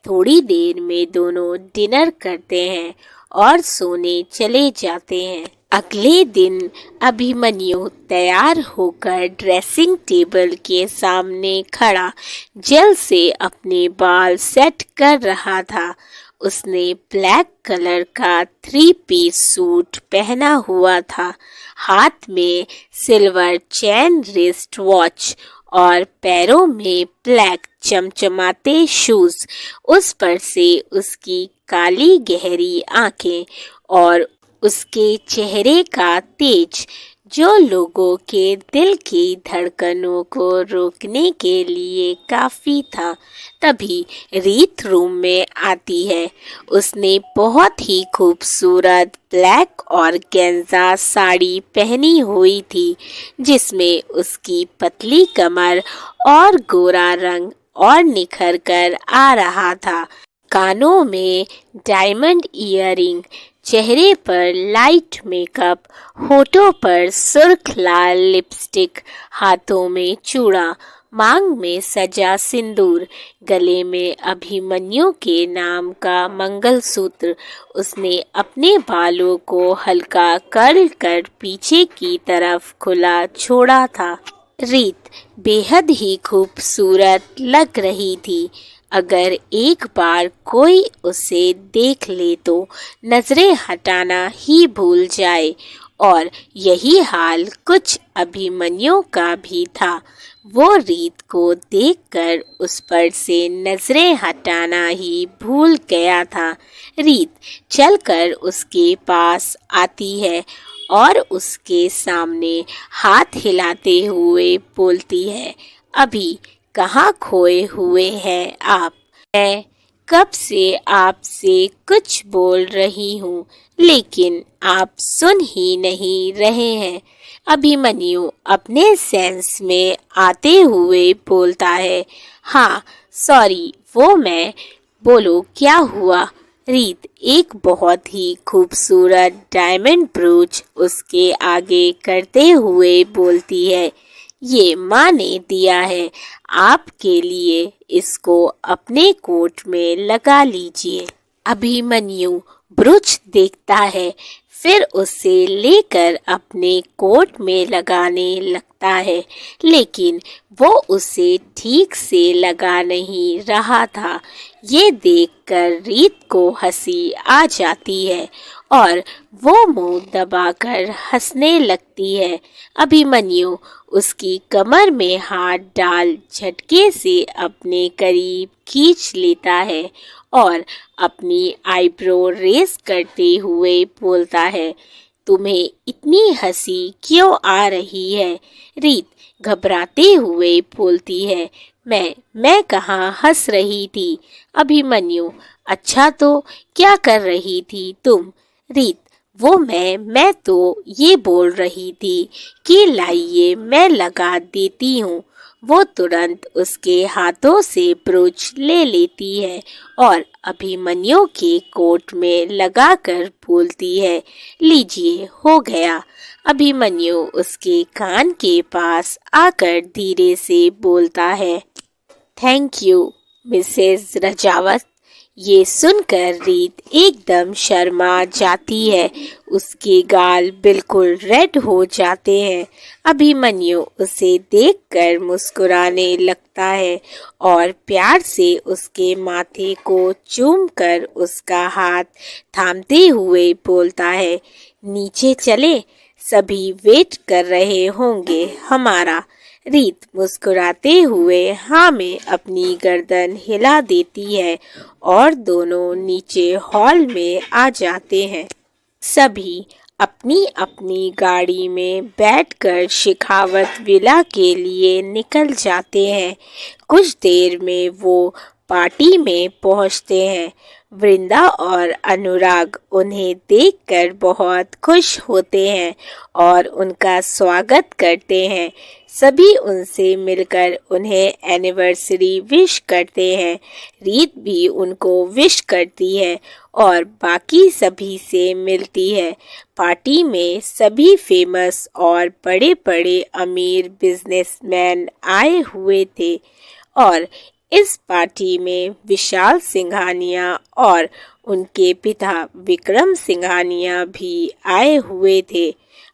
थोड़ी देर में दोनों डिनर करते हैं और सोने चले जाते हैं। अगले दिन अभिमन्यु तैयार होकर ड्रेसिंग टेबल के सामने खड़ा जल्द से अपने बाल सेट कर रहा था। उसने ब्लैक कलर का 3 पीस सूट पहना हुआ था, हाथ में सिल्वर चेन रिस्ट वॉच और पैरों में ब्लैक चमचमाते शूज। उस पर से उसकी काली गहरी आंखें और उसके चेहरे का तेज जो लोगों के दिल की धड़कनों को रोकने के लिए काफी था। तभी रीत रूम में आती है। उसने बहुत ही खूबसूरत ब्लैक और गेंजा साड़ी पहनी हुई थी, जिसमें उसकी पतली कमर और गोरा रंग और निखर कर आ रहा था। कानों में डायमंड ईयरिंग, चेहरे पर लाइट मेकअप, होठों पर सुर्ख लाल लिपस्टिक, हाथों में चूड़ा, मांग में सजा सिंदूर, गले में अभिमन्यु के नाम का मंगलसूत्र। उसने अपने बालों को हल्का कर्ल कर पीछे की तरफ खुला छोड़ा था। रीत बेहद ही खूबसूरत लग रही थी। अगर एक बार कोई उसे देख ले तो नजरें हटाना ही भूल जाए, और यही हाल कुछ अभिमन्यु का भी था। वो रीत को देखकर उस पर से नजरें हटाना ही भूल गया था। रीत चलकर उसके पास आती है और उसके सामने हाथ हिलाते हुए बोलती है, अभी कहाँ खोए हुए हैं आप? मैं कब से आपसे कुछ बोल रही हूँ, लेकिन आप सुन ही नहीं रहे हैं। अभिमन्यु अपने सेंस में आते हुए बोलता है, हाँ सॉरी, वो मैं, बोलो क्या हुआ? रीत एक बहुत ही खूबसूरत डायमंड ब्रूच उसके आगे करते हुए बोलती है, ये माँ ने दिया है आपके लिए, इसको अपने कोट में लगा लीजिए। अभिमन्यु ब्रूच देखता है, फिर उसे लेकर अपने कोट में लगाने लगता है, लेकिन वो उसे ठीक से लगा नहीं रहा था। ये देखकर रीत को हंसी आ जाती है और वो मुंह दबाकर हंसने लगती है। अभिमन्यु उसकी कमर में हाथ डाल झटके से अपने करीब खींच लेता है और अपनी आईब्रो रेस करते हुए बोलता है, तुम्हें इतनी हंसी क्यों आ रही है? रीत घबराते हुए बोलती है, मैं कहाँ हंस रही थी? अभिमन्यु, अच्छा तो क्या कर रही थी तुम? रीत, वो मैं तो ये बोल रही थी कि लाइए मैं लगा देती हूँ। वो तुरंत उसके हाथों से ब्रूच ले लेती है और अभिमन्यु के कोट में लगाकर बोलती है, लीजिए हो गया। अभिमन्यु उसके कान के पास आकर धीरे से बोलता है, थैंक यू मिसेस रजावत। ये सुनकर रीत एकदम शर्मा जाती है, उसके गाल बिल्कुल रेड हो जाते हैं। अभिमन्यु उसे देखकर मुस्कुराने लगता है और प्यार से उसके माथे को चूमकर उसका हाथ थामते हुए बोलता है, नीचे चले, सभी वेट कर रहे होंगे हमारा। रीत मुस्कुराते हुए हाँ में अपनी गर्दन हिला देती है और दोनों नीचे हॉल में आ जाते हैं। सभी अपनी अपनी गाड़ी में बैठकर शेखावत विला के लिए निकल जाते हैं। कुछ देर में वो पार्टी में पहुंचते हैं। वृंदा और अनुराग उन्हें देखकर बहुत खुश होते हैं और उनका स्वागत करते हैं। सभी उनसे मिलकर उन्हें एनिवर्सरी विश करते हैं। रीत भी उनको विश करती है और बाकी सभी से मिलती है। पार्टी में सभी फेमस और बड़े बड़े अमीर बिजनेसमैन आए हुए थे और इस पार्टी में विशाल सिंघानिया और उनके पिता विक्रम सिंघानिया भी आए हुए थे।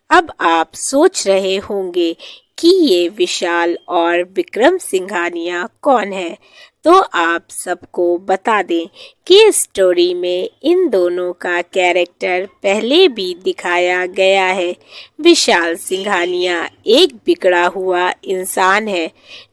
अब आप सोच रहे होंगे कि ये विशाल और विक्रम सिंघानिया कौन है? तो आप सबको बता दें कि स्टोरी में इन दोनों का कैरेक्टर पहले भी दिखाया गया है। विशाल सिंघानिया एक बिगड़ा हुआ इंसान है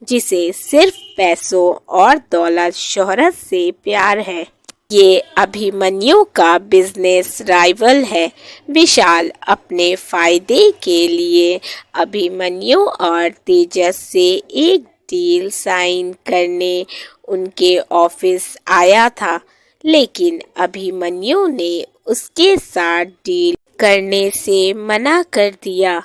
जिसे सिर्फ पैसों और दौलत शोहरत से प्यार है। ये अभिमन्यु का बिजनेस राइवल है। विशाल अपने फायदे के लिए अभिमन्यु और तेजस से एक डील साइन करने उनके ऑफिस आया था, लेकिन अभिमन्यु ने उसके साथ डील करने से मना कर दिया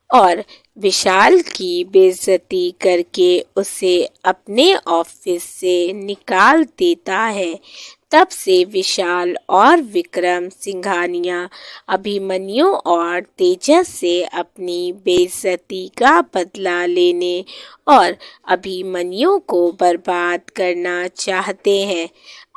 और विशाल की बेइज्जती करके उसे अपने ऑफिस से निकाल देता है। तब से विशाल और विक्रम सिंघानिया अभिमन्यु और तेजस से अपनी बेइज्जती का बदला लेने और अभिमन्यु को बर्बाद करना चाहते हैं।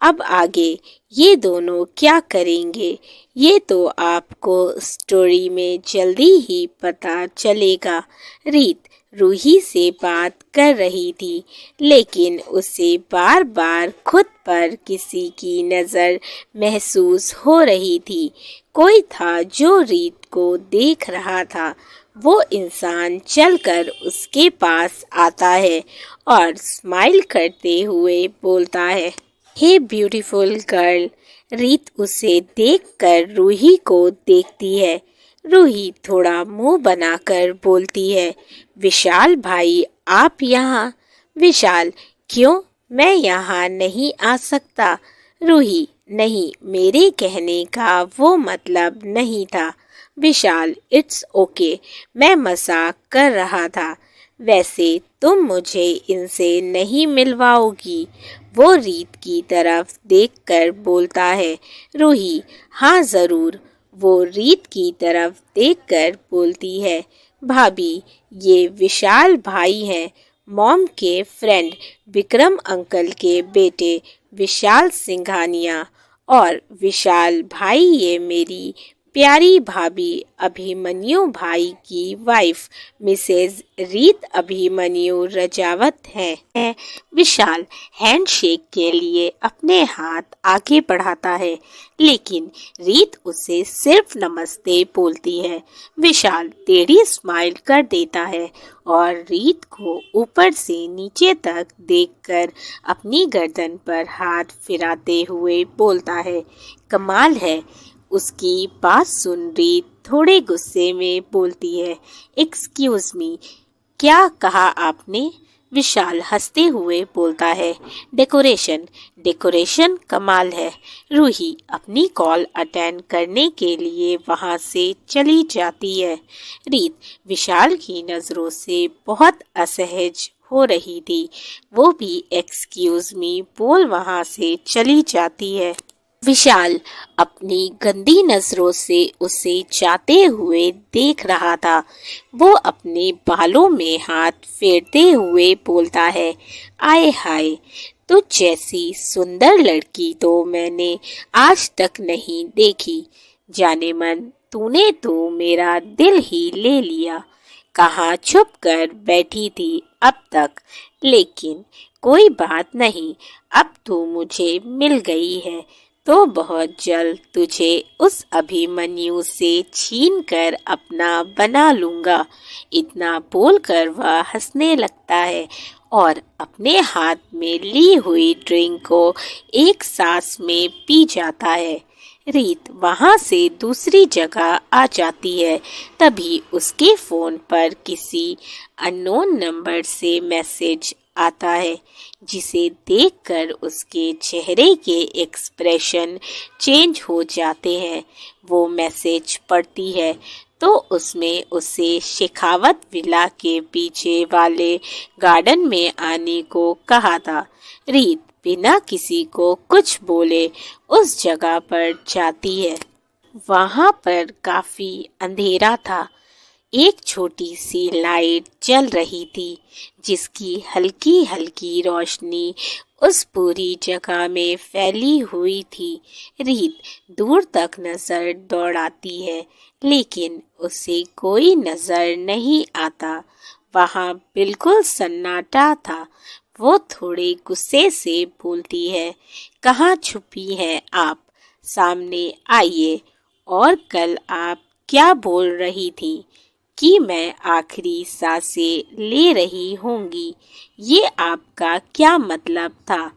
अब आगे ये दोनों क्या करेंगे ये तो आपको स्टोरी में जल्दी ही पता चलेगा। रीत रूही से बात कर रही थी, लेकिन उसे बार बार खुद पर किसी की नज़र महसूस हो रही थी। कोई था जो रीत को देख रहा था। वो इंसान चलकर उसके पास आता है और स्माइल करते हुए बोलता है, हे ब्यूटीफुल गर्ल। रीत उसे देखकर रूही को देखती है। रूही थोड़ा मुंह बनाकर बोलती है, विशाल भाई आप यहाँ? विशाल, क्यों, मैं यहाँ नहीं आ सकता? रूही, नहीं, मेरे कहने का वो मतलब नहीं था। विशाल, इट्स ओके, मैं मजाक कर रहा था। वैसे तुम मुझे इनसे नहीं मिलवाओगी? वो रीत की तरफ देखकर बोलता है। रूही, हाँ ज़रूर। वो रीत की तरफ देखकर बोलती है, भाभी, ये विशाल भाई हैं, मॉम के फ्रेंड, विक्रम अंकल के बेटे विशाल सिंघानिया। और विशाल भाई ये मेरी प्यारी भाभी अभिमन्यु भाई की वाइफ मिसेज रीत अभिमन्यु रजावत है। विशाल हैंडशेक के लिए अपने हाथ आगे बढ़ाता है, लेकिन रीत उसे सिर्फ नमस्ते बोलती है। विशाल टेढ़ी स्माइल कर देता है और रीत को ऊपर से नीचे तक देखकर अपनी गर्दन पर हाथ फिराते हुए बोलता है, कमाल है। उसकी बात सुन रीत थोड़े गुस्से में बोलती है, एक्सक्यूज मी, क्या कहा आपने? विशाल हंसते हुए बोलता है, डेकोरेशन। डेकोरेशन कमाल है। रूही अपनी कॉल अटेंड करने के लिए वहां से चली जाती है। रीत विशाल की नज़रों से बहुत असहज हो रही थी। वो भी एक्सक्यूज मी बोल वहां से चली जाती है। विशाल अपनी गंदी नजरों से उसे जाते हुए देख रहा था। वो अपने बालों में हाथ फेरते हुए बोलता है, आए हाय, तुझ जैसी सुंदर लड़की तो मैंने आज तक नहीं देखी। जाने मन, तूने तो मेरा दिल ही ले लिया। कहाँ छुप कर बैठी थी अब तक, लेकिन कोई बात नहीं, अब तू मुझे मिल गई है तो बहुत जल्द तुझे उस अभिमन्यु से छीन कर अपना बना लूँगा। इतना बोलकर वह हंसने लगता है और अपने हाथ में ली हुई ड्रिंक को एक सांस में पी जाता है। रीत वहाँ से दूसरी जगह आ जाती है। तभी उसके फ़ोन पर किसी अननोन नंबर से मैसेज आता है, जिसे देखकर उसके चेहरे के एक्सप्रेशन चेंज हो जाते हैं। वो मैसेज पढ़ती है तो उसमें उसे शेखावत विला के पीछे वाले गार्डन में आने को कहा था। रीत बिना किसी को कुछ बोले उस जगह पर जाती है। वहाँ पर काफी अंधेरा था। एक छोटी सी लाइट जल रही थी, जिसकी हल्की हल्की रोशनी उस पूरी जगह में फैली हुई थी। रीत दूर तक नजर दौड़ाती है, लेकिन उसे कोई नजर नहीं आता। वहाँ बिल्कुल सन्नाटा था। वो थोड़े गुस्से से बोलती है, कहाँ छुपी हैं आप, सामने आइए। और कल आप क्या बोल रही थी कि मैं आखिरी सांसें ले रही होंगी, ये आपका क्या मतलब था?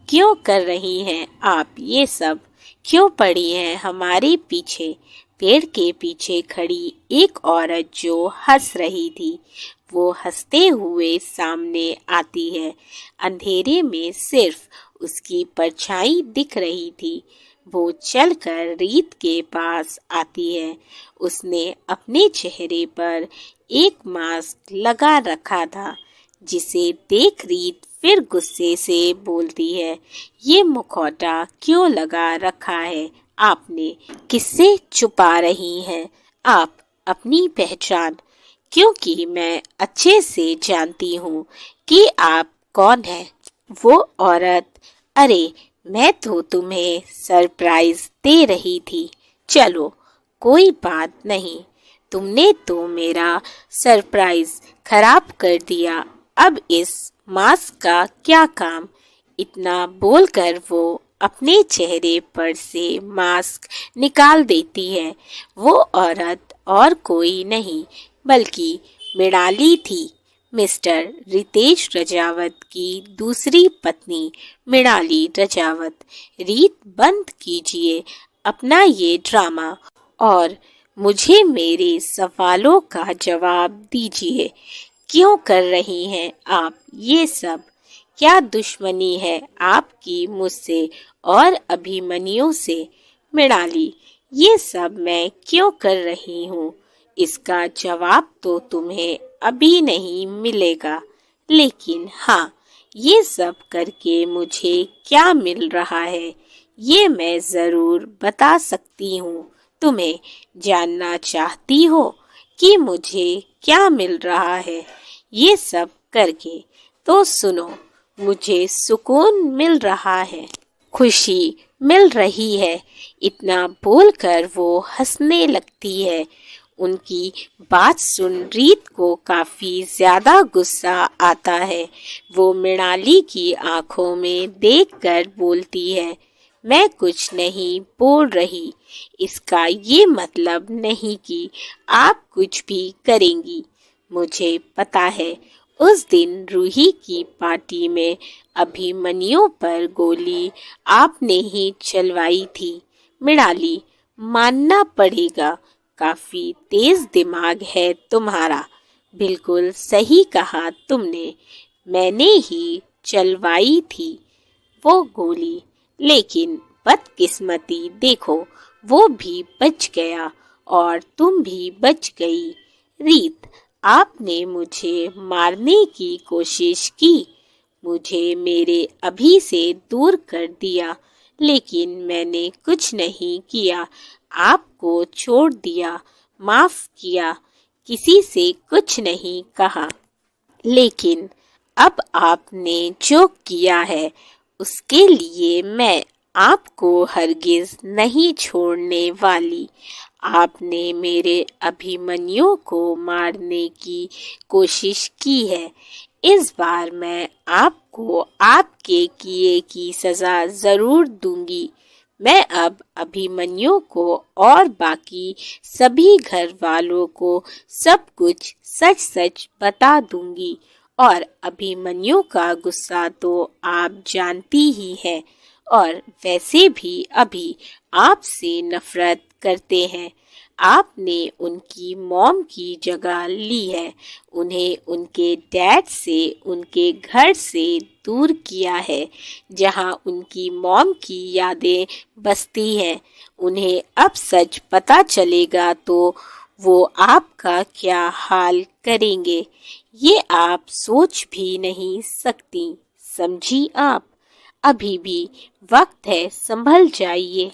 क्यों कर रही हैं आप ये सब? क्यों पड़ी हैं हमारे पीछे? पेड़ के पीछे खड़ी एक औरत जो हंस रही थी, वो हंसते हुए सामने आती है। अंधेरे में सिर्फ उसकी परछाई दिख रही थी। वो चलकर रीत के पास आती है। उसने अपने चेहरे पर एक मास्क लगा रखा था, जिसे देख रीत फिर गुस्से से बोलती है, ये मुखौटा क्यों लगा रखा है आपने? किससे छुपा रही हैं आप अपनी पहचान? क्योंकि मैं अच्छे से जानती हूँ कि आप कौन हैं। वो औरत, अरे मैं तो तुम्हें सरप्राइज दे रही थी। चलो कोई बात नहीं, तुमने तो मेरा सरप्राइज खराब कर दिया। अब इस मास्क का क्या काम? इतना बोलकर वो अपने चेहरे पर से मास्क निकाल देती है। वो औरत और कोई नहीं बल्कि मृणाली थी, मिस्टर रितेश रजावत की दूसरी पत्नी मृणाली रजावत। रीत, बंद कीजिए अपना ये ड्रामा और मुझे मेरे सवालों का जवाब दीजिए। क्यों कर रही हैं आप ये सब? क्या दुश्मनी है आपकी मुझसे और अभिमन्यु से? मृणाली, ये सब मैं क्यों कर रही हूँ, इसका जवाब तो तुम्हें अभी नहीं मिलेगा। लेकिन हाँ, ये सब करके मुझे क्या मिल रहा है, ये मैं ज़रूर बता सकती हूँ। तुम्हें जानना चाहती हो कि मुझे क्या मिल रहा है ये सब करके? तो सुनो, मुझे सुकून मिल रहा है, खुशी मिल रही है। इतना बोलकर वो हंसने लगती है। उनकी बात सुन रीत को काफी ज्यादा गुस्सा आता है। वो मृणाली की आंखों में देखकर बोलती है, मैं कुछ नहीं बोल रही। इसका ये मतलब नहीं कि आप कुछ भी करेंगी। मुझे पता है उस दिन रूही की पार्टी में अभिमन्यु पर गोली आपने ही चलवाई थी। मृणाली, मानना पड़ेगा, काफी तेज दिमाग है तुम्हारा। बिल्कुल सही कहा तुमने, मैंने ही चलवाई थी वो गोली। लेकिन बदकिस्मती देखो, वो भी बच गया और तुम भी बच गई। रीत, आपने मुझे मारने की कोशिश की, मुझे मेरे अभी से दूर कर दिया, लेकिन मैंने कुछ नहीं किया। आपको छोड़ दिया, माफ किया, किसी से कुछ नहीं कहा। लेकिन अब आपने जो किया है उसके लिए मैं आपको हरगिज नहीं छोड़ने वाली। आपने मेरे अभिमन्यु को मारने की कोशिश की है। इस बार मैं आपको आपके किए की सजा जरूर दूंगी। मैं अब अभिमन्यु को और बाकी सभी घर वालों को सब कुछ सच सच बता दूंगी। और अभिमन्यु का गुस्सा तो आप जानती ही है, और वैसे भी अभी आपसे नफरत करते हैं। आपने उनकी मॉम की जगह ली है, उन्हें उनके डैड से, उनके घर से दूर किया है, जहां उनकी मॉम की यादें बसती हैं। उन्हें अब सच पता चलेगा तो वो आपका क्या हाल करेंगे, ये आप सोच भी नहीं सकती। समझी आप? अभी भी वक्त है, संभल जाइए।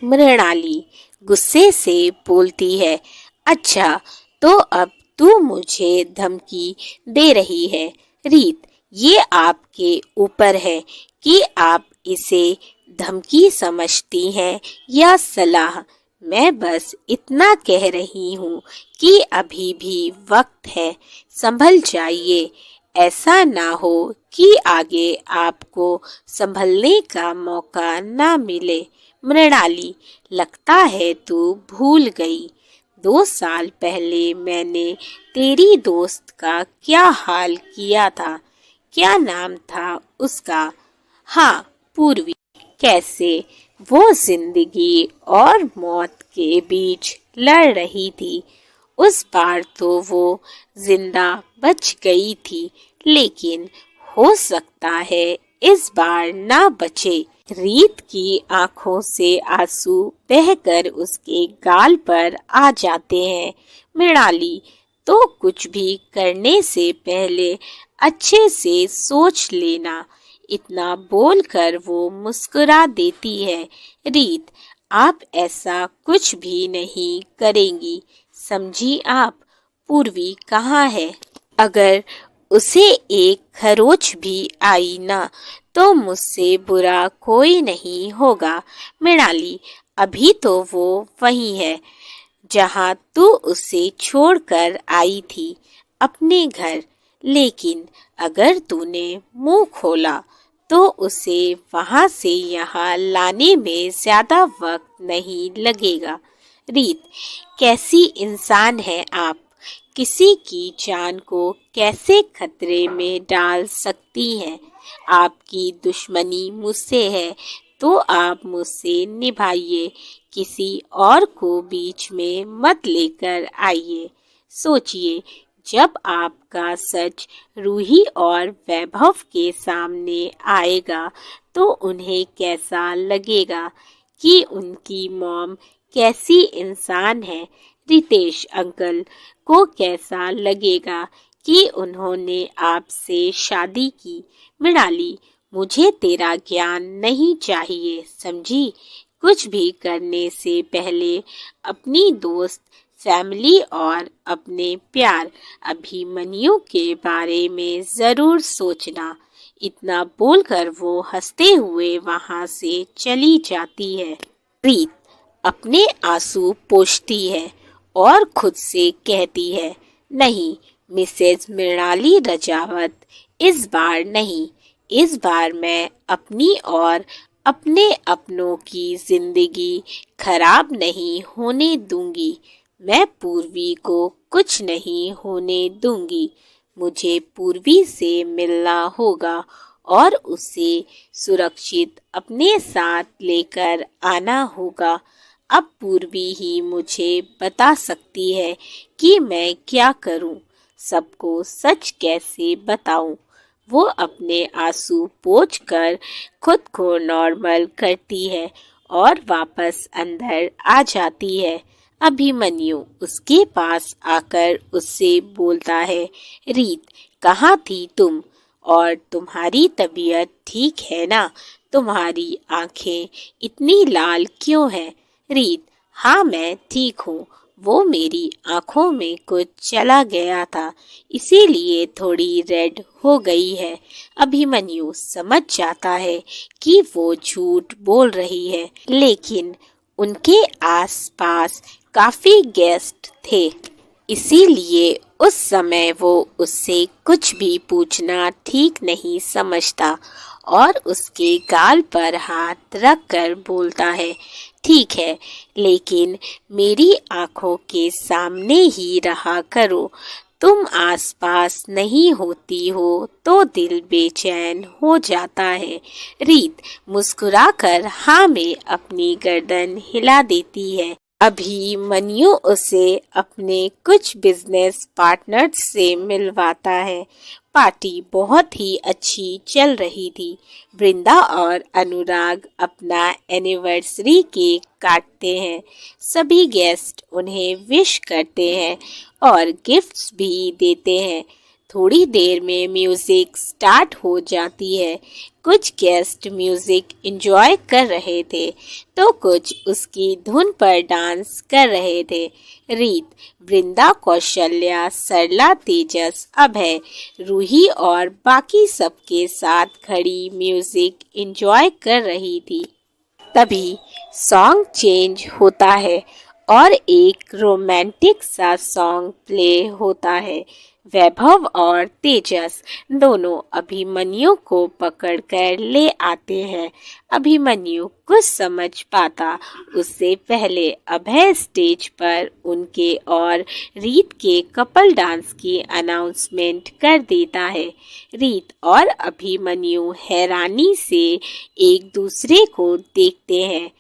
मृणाली गुस्से से बोलती है, अच्छा तो अब तू मुझे धमकी दे रही है। रीत, ये आपके ऊपर है कि आप इसे धमकी समझती हैं या सलाह। मैं बस इतना कह रही हूँ कि अभी भी वक्त है, संभल जाइए। ऐसा ना हो कि आगे आपको संभलने का मौका ना मिले। मृणाली, लगता है तू भूल गई, 2 साल पहले मैंने तेरी दोस्त का क्या हाल किया था। क्या नाम था उसका? हाँ, पूर्वी। कैसे वो जिंदगी और मौत के बीच लड़ रही थी। उस बार तो वो जिंदा बच गई थी, लेकिन हो सकता है इस बार ना बचे। रीत की आंखों से आंसू बहकर उसके गाल पर आ जाते हैं। मृणाली, तो कुछ भी करने से पहले अच्छे से सोच लेना। इतना बोलकर वो मुस्कुरा देती है। रीत, आप ऐसा कुछ भी नहीं करेंगी, समझी आप? पूर्वी कहाँ है? अगर उसे एक खरोच भी आई ना तो मुझसे बुरा कोई नहीं होगा। मृणाली, अभी तो वो वही है जहाँ तू उसे छोड़कर आई थी, अपने घर। लेकिन अगर तूने मुंह खोला तो उसे वहां से यहाँ लाने में ज्यादा वक्त नहीं लगेगा। रीत, कैसी इंसान है आप? किसी की जान को कैसे खतरे में डाल सकती हैं? आपकी दुश्मनी मुझसे है तो आप मुझसे निभाइए, किसी और को बीच में मत लेकर आइए। सोचिए, जब आपका सच रूही और वैभव के सामने आएगा तो उन्हें कैसा लगेगा कि उनकी मॉम कैसी इंसान है। रितेश अंकल को कैसा लगेगा कि उन्होंने आपसे शादी की। मृणाली, मुझे तेरा ज्ञान नहीं चाहिए, समझी? कुछ भी करने से पहले अपनी दोस्त, फैमिली और अपने प्यार अभिमन्यु के बारे में जरूर सोचना। इतना बोलकर वो हंसते हुए वहां से चली जाती है। रीत अपने आंसू पोंछती है और खुद से कहती है, नहीं मिसेज मृणाली रजावत, इस बार नहीं। इस बार मैं अपनी और अपने अपनों की जिंदगी खराब नहीं होने दूंगी। मैं पूर्वी को कुछ नहीं होने दूंगी। मुझे पूर्वी से मिलना होगा और उसे सुरक्षित अपने साथ लेकर आना होगा। अब पूर्वी ही मुझे बता सकती है कि मैं क्या करूं, सबको सच कैसे बताऊं। वो अपने आंसू पोंछकर खुद को नॉर्मल करती है और वापस अंदर आ जाती है। अभिमन्यु उसके पास आकर उससे बोलता है, रीत कहाँ थी तुम? और तुम्हारी तबीयत ठीक है ना? तुम्हारी आंखें इतनी लाल क्यों हैं? रीत, हाँ मैं ठीक हूँ, वो मेरी आंखों में कुछ चला गया था, इसीलिए थोड़ी रेड हो गई है। अभिमन्यु समझ जाता है कि वो झूठ बोल रही है, लेकिन उनके आसपास काफी गेस्ट थे, इसीलिए उस समय वो उससे कुछ भी पूछना ठीक नहीं समझता और उसके गाल पर हाथ रखकर बोलता है, ठीक है, लेकिन मेरी आंखों के सामने ही रहा करो। तुम आसपास नहीं होती हो तो दिल बेचैन हो जाता है। रीत मुस्कुराकर हाँ में अपनी गर्दन हिला देती है। अभिमन्यु उसे अपने कुछ बिजनेस पार्टनर्स से मिलवाता है। पार्टी बहुत ही अच्छी चल रही थी। वृंदा और अनुराग अपना एनिवर्सरी केक काटते हैं। सभी गेस्ट उन्हें विश करते हैं और गिफ्ट्स भी देते हैं। थोड़ी देर में म्यूजिक स्टार्ट हो जाती है। कुछ गेस्ट म्यूजिक एंजॉय कर रहे थे तो कुछ उसकी धुन पर डांस कर रहे थे। रीत, वृंदा, कौशल्या, सरला, तेजस, अभय, रूही और बाकी सबके साथ खड़ी म्यूजिक एंजॉय कर रही थी। तभी सॉन्ग चेंज होता है और एक रोमांटिक सा सॉन्ग प्ले होता है। वैभव और तेजस दोनों अभिमन्यु को पकड़कर ले आते हैं। अभिमन्यु कुछ समझ पाता उससे पहले अभय स्टेज पर उनके और रीत के कपल डांस की अनाउंसमेंट कर देता है। रीत और अभिमन्यु हैरानी से एक दूसरे को देखते हैं,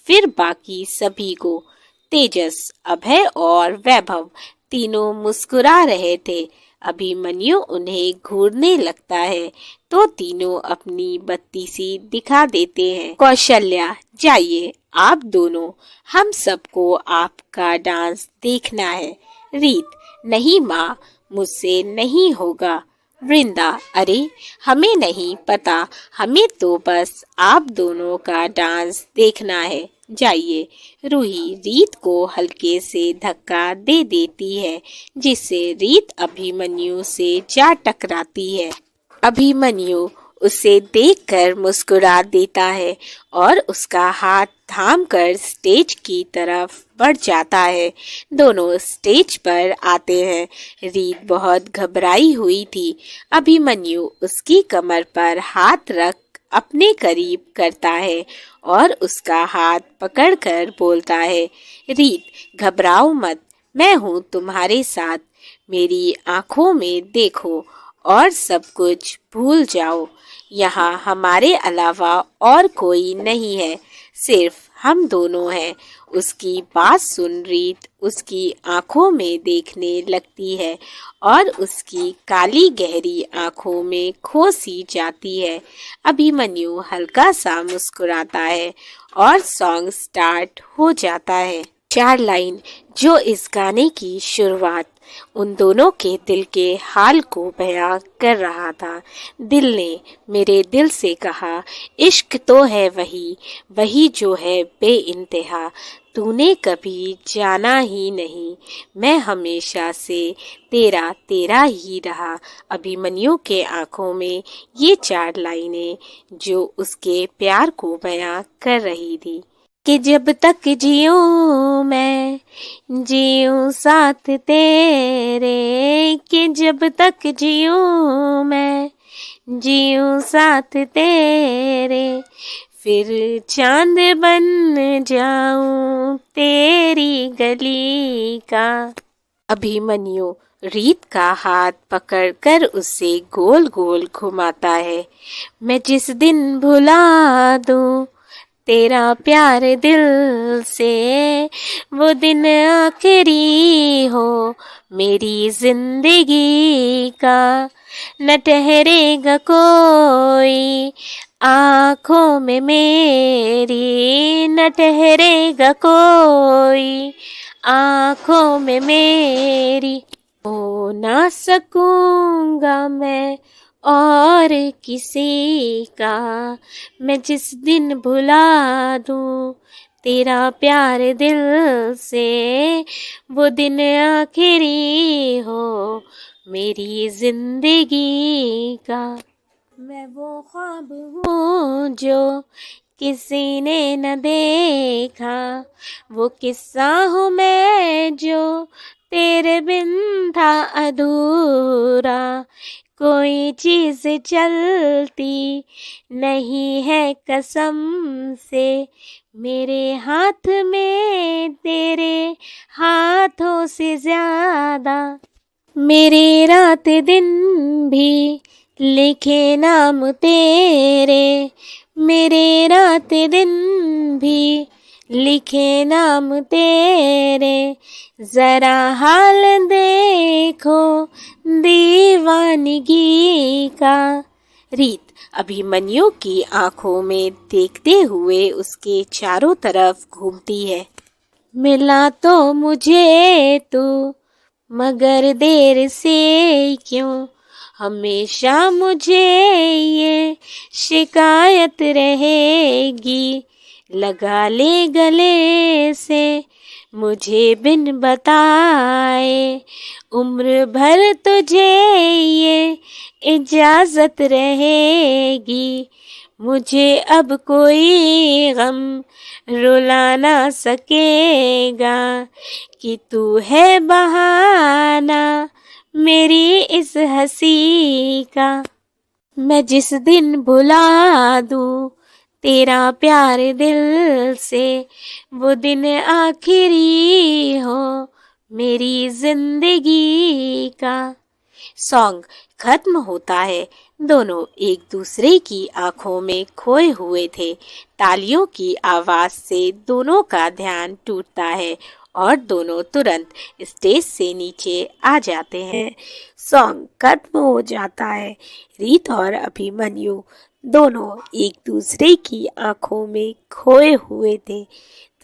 फिर बाकी सभी को। तेजस, अभय और वैभव तीनों मुस्कुरा रहे थे। अभिमन्यु उन्हें घूरने लगता है तो तीनों अपनी बत्ती सी दिखा देते हैं। कौशल्या, जाइए आप दोनों, हम सबको आपका डांस देखना है। रीत, नहीं माँ, मुझसे नहीं होगा। वृंदा, अरे हमें नहीं पता, हमें तो बस आप दोनों का डांस देखना है, जाइए। रूही रीत को हल्के से धक्का दे देती है, जिससे रीत अभिमन्यु से जा टकराती है। अभिमन्यु उसे देखकर मुस्कुरा देता है और उसका हाथ थामकर स्टेज की तरफ बढ़ जाता है। दोनों स्टेज पर आते हैं। रीत बहुत घबराई हुई थी। अभिमन्यु उसकी कमर पर हाथ रख अपने करीब करता है और उसका हाथ पकड़कर बोलता है, रीत घबराओ मत, मैं हूँ तुम्हारे साथ। मेरी आंखों में देखो और सब कुछ भूल जाओ। यहाँ हमारे अलावा और कोई नहीं है, सिर्फ हम दोनों हैं। उसकी बात सुन रीत उसकी आंखों में देखने लगती है और उसकी काली गहरी आंखों में खो सी जाती है। अभिमन्यु हल्का सा मुस्कुराता है और सॉन्ग स्टार्ट हो जाता है। 4 लाइन जो इस गाने की शुरुआत उन दोनों के दिल के हाल को बयां कर रहा था। दिल ने मेरे दिल से कहा, इश्क तो है वही, वही जो है बेइंतहा। तूने कभी जाना ही नहीं, मैं हमेशा से तेरा तेरा ही रहा। अभिमन्यु के आंखों में ये 4 लाइनें जो उसके प्यार को बयां कर रही थी कि जब तक जियूं मैं जियूं साथ तेरे, कि जब तक जियूं मैं जियूं साथ तेरे, फिर चांद बन जाऊं तेरी गली का। अभिमन्यु रीत का हाथ पकड़कर उसे गोल गोल घुमाता है। मैं जिस दिन भुला दूं तेरा प्यार दिल से, वो दिन आखिरी हो मेरी जिंदगी का। न ठहरेगा कोई आँखों में मेरी, न ठहरेगा कोई आँखों में मेरी। हो ना सकूंगा मैं और किसी का, मैं जिस दिन भुला दूं तेरा प्यार दिल से, वो दिन आखिरी हो मेरी जिंदगी का। मैं वो ख्वाब हूँ जो किसी ने न देखा, वो किस्सा हूँ मैं जो तेरे बिन था अधूरा। कोई चीज चलती नहीं है कसम से, मेरे हाथ में तेरे हाथों से ज्यादा। मेरे रात दिन भी लिखे नाम तेरे, मेरे रात दिन भी लिखे नाम तेरे। जरा हाल देखो दीवानगी का। रीत अभिमन्यु की आंखों में देखते हुए उसके चारों तरफ घूमती है। मिला तो मुझे तू मगर देर से क्यों, हमेशा मुझे ये शिकायत रहेगी। लगा ले गले से मुझे बिन बताए, उम्र भर तुझे ये इजाजत रहेगी। मुझे अब कोई गम रुला ना सकेगा कि तू है बहाना मेरी इस हंसी का। मैं जिस दिन भुला दूं तेरा प्यार दिल से, वो दिन आखिरी हो मेरी जिंदगी का। सॉन्ग खत्म होता है। दोनों एक दूसरे की आंखों में खोए हुए थे। तालियों की आवाज से दोनों का ध्यान टूटता है और दोनों तुरंत स्टेज से नीचे आ जाते हैं। सॉन्ग खत्म हो जाता है। रीत और अभिमन्यु दोनों एक दूसरे की आंखों में खोए हुए थे।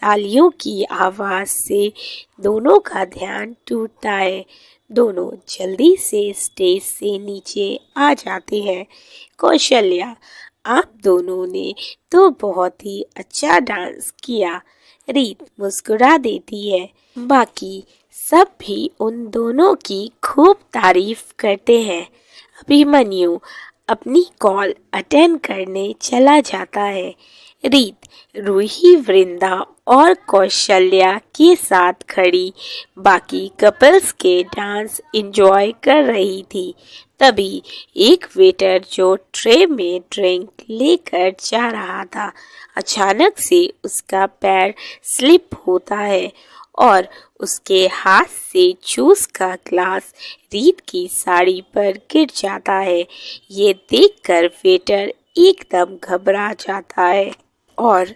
तालियों की आवाज से दोनों का ध्यान टूटता है। दोनों जल्दी से स्टेज से नीचे आ जाते हैं। कौशल्या, आप दोनों ने तो बहुत ही अच्छा डांस किया। रीत मुस्कुरा देती है। बाकी सब भी उन दोनों की खूब तारीफ करते हैं। अभिमन्यु अपनी कॉल अटेंड करने चला जाता है। रीत रूही, वृंदा और कौशल्या के साथ खड़ी बाकी कपल्स के डांस एंजॉय कर रही थी। तभी एक वेटर जो ट्रे में ड्रिंक लेकर जा रहा था, अचानक से उसका पैर स्लिप होता है और उसके हाथ से जूस का ग्लास रीत की साड़ी पर गिर जाता है। ये देखकर वेटर एकदम घबरा जाता है और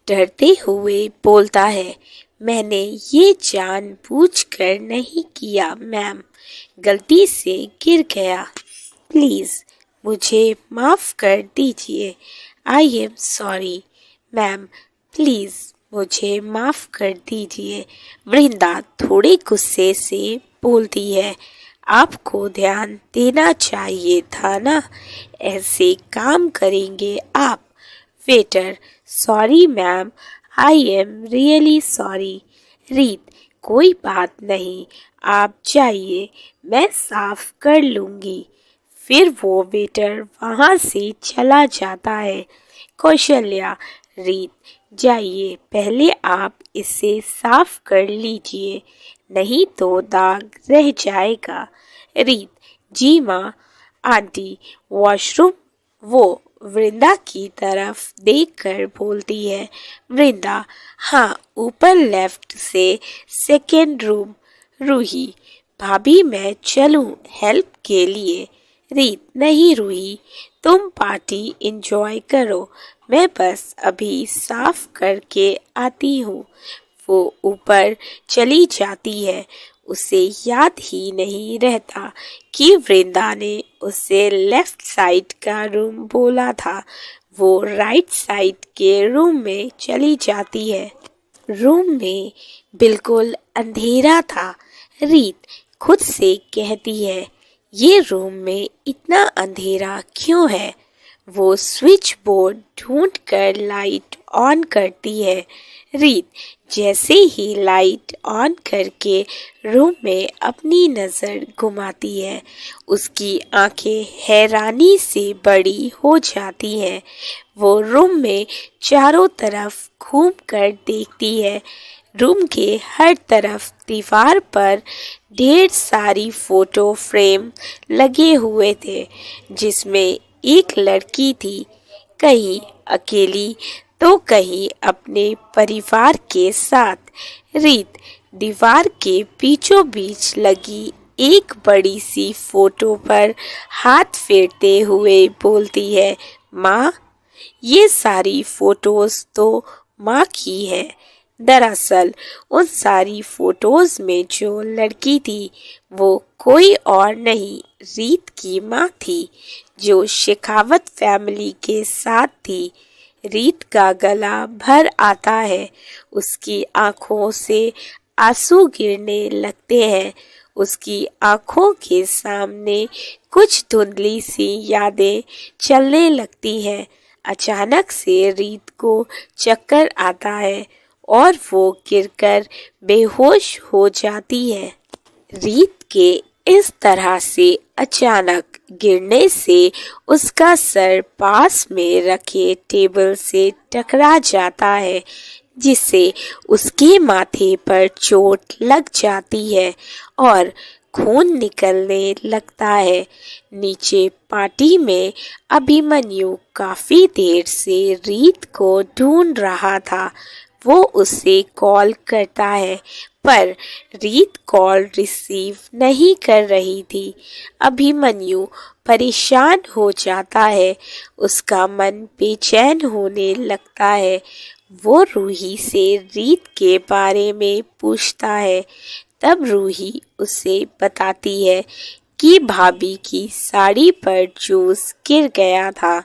डरते हुए बोलता है, मैंने ये जानबूझकर नहीं किया मैम, गलती से गिर गया। प्लीज़ मुझे माफ़ कर दीजिए। I am sorry ma'am, please मुझे माफ़ कर दीजिए। वृंदा थोड़े गुस्से से बोलती है, आपको ध्यान देना चाहिए था ना, ऐसे काम करेंगे आप। Waiter, sorry ma'am, I am really sorry. रीत, कोई बात नहीं, आप जाइए, मैं साफ कर लूँगी। फिर वो वेटर वहाँ से चला जाता है। कौशल्या, रीत जाइए, पहले आप इसे साफ कर लीजिए, नहीं तो दाग रह जाएगा। रीत, जी माँ। Aunty, washroom. वो वृंदा की तरफ देखकर बोलती है। वृंदा, हाँ, ऊपर लेफ्ट से सेकेंड रूम। रूही, भाभी मैं चलूं हेल्प के लिए? रीत, नहीं रूही, तुम पार्टी एंजॉय करो, मैं बस अभी साफ करके आती हूँ। वो ऊपर चली जाती है। उसे याद ही नहीं रहता कि वृंदा ने उसे लेफ्ट साइड का रूम बोला था। वो राइट साइड के रूम में चली जाती है। रूम में बिल्कुल अंधेरा था। रीत खुद से कहती है, ये रूम में इतना अंधेरा क्यों है? वो स्विच बोर्ड ढूंढकर लाइट ऑन करती है। रीत जैसे ही लाइट ऑन करके रूम में अपनी नज़र घुमाती है, उसकी आंखें हैरानी से बड़ी हो जाती हैं। वो रूम में चारों तरफ घूम कर देखती है। रूम के हर तरफ दीवार पर ढेर सारी फोटो फ्रेम लगे हुए थे, जिसमें एक लड़की थी, कहीं अकेली तो कहीं अपने परिवार के साथ। रीत दीवार के बीचों बीच लगी एक बड़ी सी फोटो पर हाथ फेरते हुए बोलती है, माँ, ये सारी फोटोज तो माँ की है। दरअसल उन सारी फोटोज में जो लड़की थी वो कोई और नहीं, रीत की माँ थी, जो शेखावत फैमिली के साथ थी। रीत का गला भर आता है। उसकी आंखों से आंसू गिरने लगते हैं। उसकी आंखों के सामने कुछ धुंधली सी यादें चलने लगती हैं। अचानक से रीत को चक्कर आता है और वो गिरकर बेहोश हो जाती है। रीत के इस तरह से अचानक गिरने से उसका सर पास में रखे टेबल से टकरा जाता है, जिससे उसके माथे पर चोट लग जाती है और खून निकलने लगता है। नीचे पार्टी में अभिमन्यु काफी देर से रीत को ढूंढ रहा था। वो उसे कॉल करता है पर रीत कॉल रिसीव नहीं कर रही थी। अभिमन्यु परेशान हो जाता है। उसका मन बेचैन होने लगता है। वो रूही से रीत के बारे में पूछता है। तब रूही उसे बताती है कि भाभी की साड़ी पर जूस गिर गया था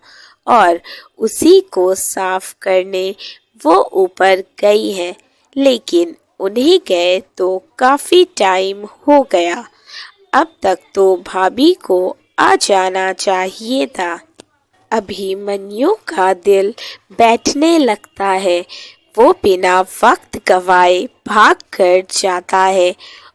और उसी को साफ करने वो ऊपर गई है, लेकिन उन्हें गए तो काफी टाइम हो गया। अब तक तो भाभी को आ जाना चाहिए था। अभिमन्यु का दिल बैठने लगता है। वो बिना वक्त गवाए भाग कर जाता है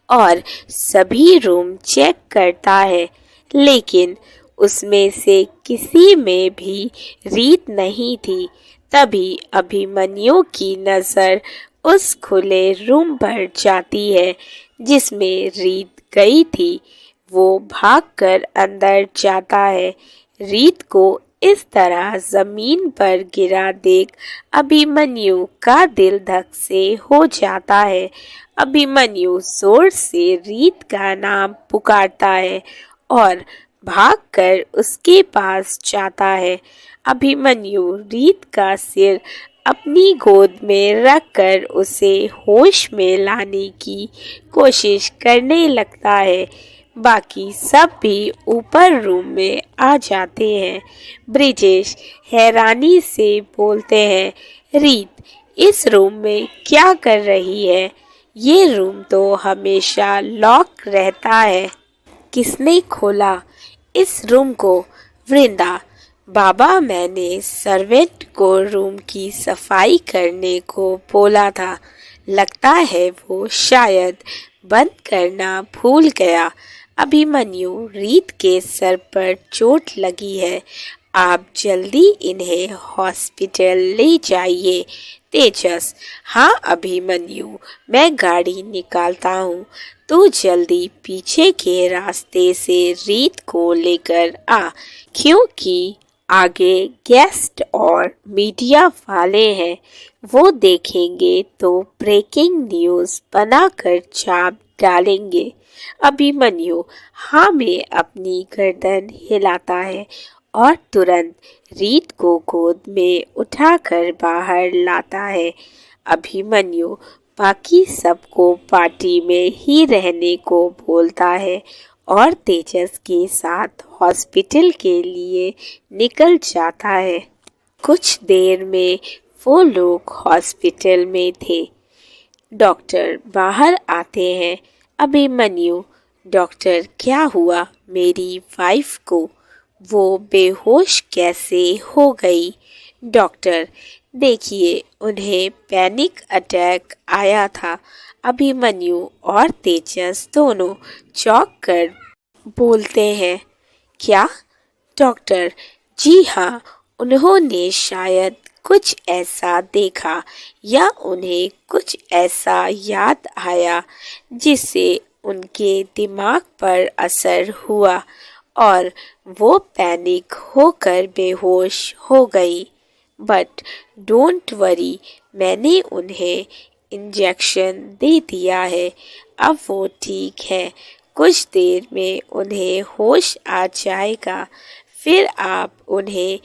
और सभी रूम चेक करता है, लेकिन उसमें से किसी में भी रीत नहीं थी। तभी अभिमन्यु की नज़र उस खुले रूम पर जाती है जिसमें रीत गई थी। वो भागकर अंदर जाता है। रीत को इस तरह जमीन पर गिरा देख अभिमन्यु का दिल धक से हो जाता है। अभिमन्यु जोर से रीत का नाम पुकारता है और भागकर उसके पास जाता है। अभिमन्यु रीत का सिर अपनी गोद में रखकर उसे होश में लाने की कोशिश करने लगता है। बाकी सब भी ऊपर रूम में आ जाते हैं। ब्रिजेश हैरानी से बोलते हैं, रीत इस रूम में क्या कर रही है? ये रूम तो हमेशा लॉक रहता है। किसने खोला इस रूम को? वृंदा, बाबा, मैंने सर्वेंट को रूम की सफाई करने को बोला था। लगता है वो शायद बंद करना भूल गया। अभिमन्यु, रीत के सर पर चोट लगी है। आप जल्दी इन्हें हॉस्पिटल ले जाइए। तेजस, हाँ अभिमन्यु, मैं गाड़ी निकालता हूँ। तू जल्दी पीछे के रास्ते से रीत को लेकर आ, क्योंकि आगे गेस्ट और मीडिया वाले हैं। वो देखेंगे तो ब्रेकिंग न्यूज़ बनाकर छाप डालेंगे। अभिमन्यु हाँ में अपनी गर्दन हिलाता है और तुरंत रीत को गोद में उठाकर बाहर लाता है। अभिमन्यु बाकी सबको पार्टी में ही रहने को बोलता है और तेजस के साथ हॉस्पिटल के लिए निकल जाता है। कुछ देर में वो लोग हॉस्पिटल में थे। डॉक्टर बाहर आते हैं। अभिमन्यु, डॉक्टर क्या हुआ मेरी वाइफ को? वो बेहोश कैसे हो गई? डॉक्टर, देखिए उन्हें पैनिक अटैक आया था। अभिमन्यु और तेजस दोनों चौंक कर बोलते हैं, क्या? डॉक्टर, जी हाँ, उन्होंने शायद कुछ ऐसा देखा या उन्हें कुछ ऐसा याद आया जिससे उनके दिमाग पर असर हुआ और वो पैनिक होकर बेहोश हो गई। बट डोंट वरी, मैंने उन्हें इंजेक्शन दे दिया है। अब वो ठीक है। कुछ देर में उन्हें होश आ जाएगा, फिर आप उन्हें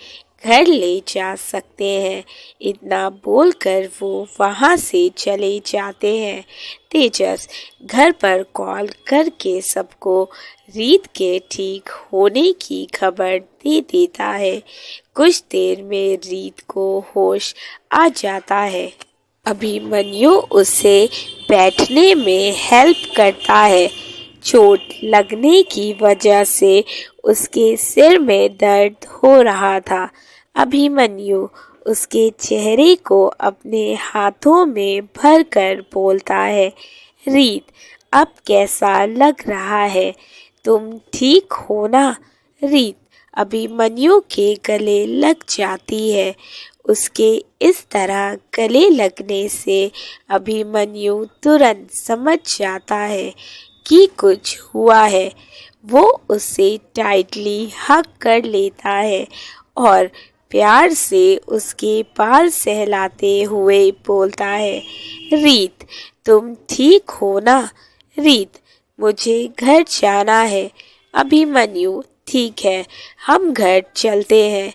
घर ले जा सकते हैं। इतना बोलकर वो वहाँ से चले जाते हैं। तेजस घर पर कॉल करके सबको रीत के ठीक होने की खबर दे देता है। कुछ देर में रीत को होश आ जाता है। अभिमन्यु उसे बैठने में हेल्प करता है। चोट लगने की वजह से उसके सिर में दर्द हो रहा था। अभिमन्यु उसके चेहरे को अपने हाथों में भरकर बोलता है, रीत अब कैसा लग रहा है? तुम ठीक हो ना? रीत अभिमन्यु के गले लग जाती है। उसके इस तरह गले लगने से अभिमन्यु तुरंत समझ जाता है कि कुछ हुआ है। वो उसे टाइटली हग कर लेता है और प्यार से उसके बाल सहलाते हुए बोलता है, रीत, तुम ठीक हो ना? रीत, मुझे घर जाना है। अभिमन्यु, ठीक है, हम घर चलते हैं।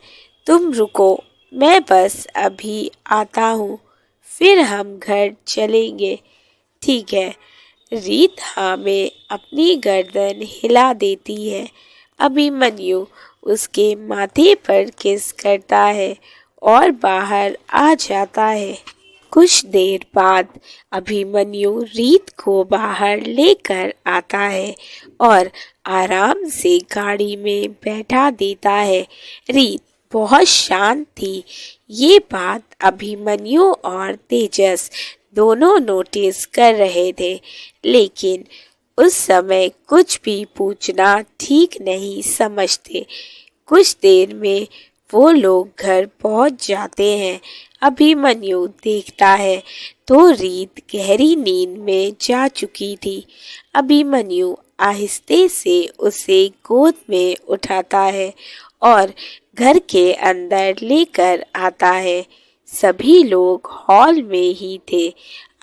तुम रुको, मैं बस अभी आता हूँ, फिर हम घर चलेंगे। ठीक है। रीत हाँ में अपनी गर्दन हिला देती है। अभिमन्यु उसके माथे पर किस करता है और बाहर आ जाता है। कुछ देर बाद अभिमन्यु रीत को बाहर लेकर आता है और आराम से गाड़ी में बैठा देता है। रीत बहुत शांत थी। ये बात अभिमन्यु और तेजस दोनों नोटिस कर रहे थे, लेकिन उस समय कुछ भी पूछना ठीक नहीं समझते। कुछ देर में वो लोग घर पहुंच जाते हैं। अभिमन्यु देखता है तो रीत गहरी नींद में जा चुकी थी। अभिमन्यु आहिस्ते से उसे गोद में उठाता है और घर के अंदर लेकर आता है। सभी लोग हॉल में ही थे।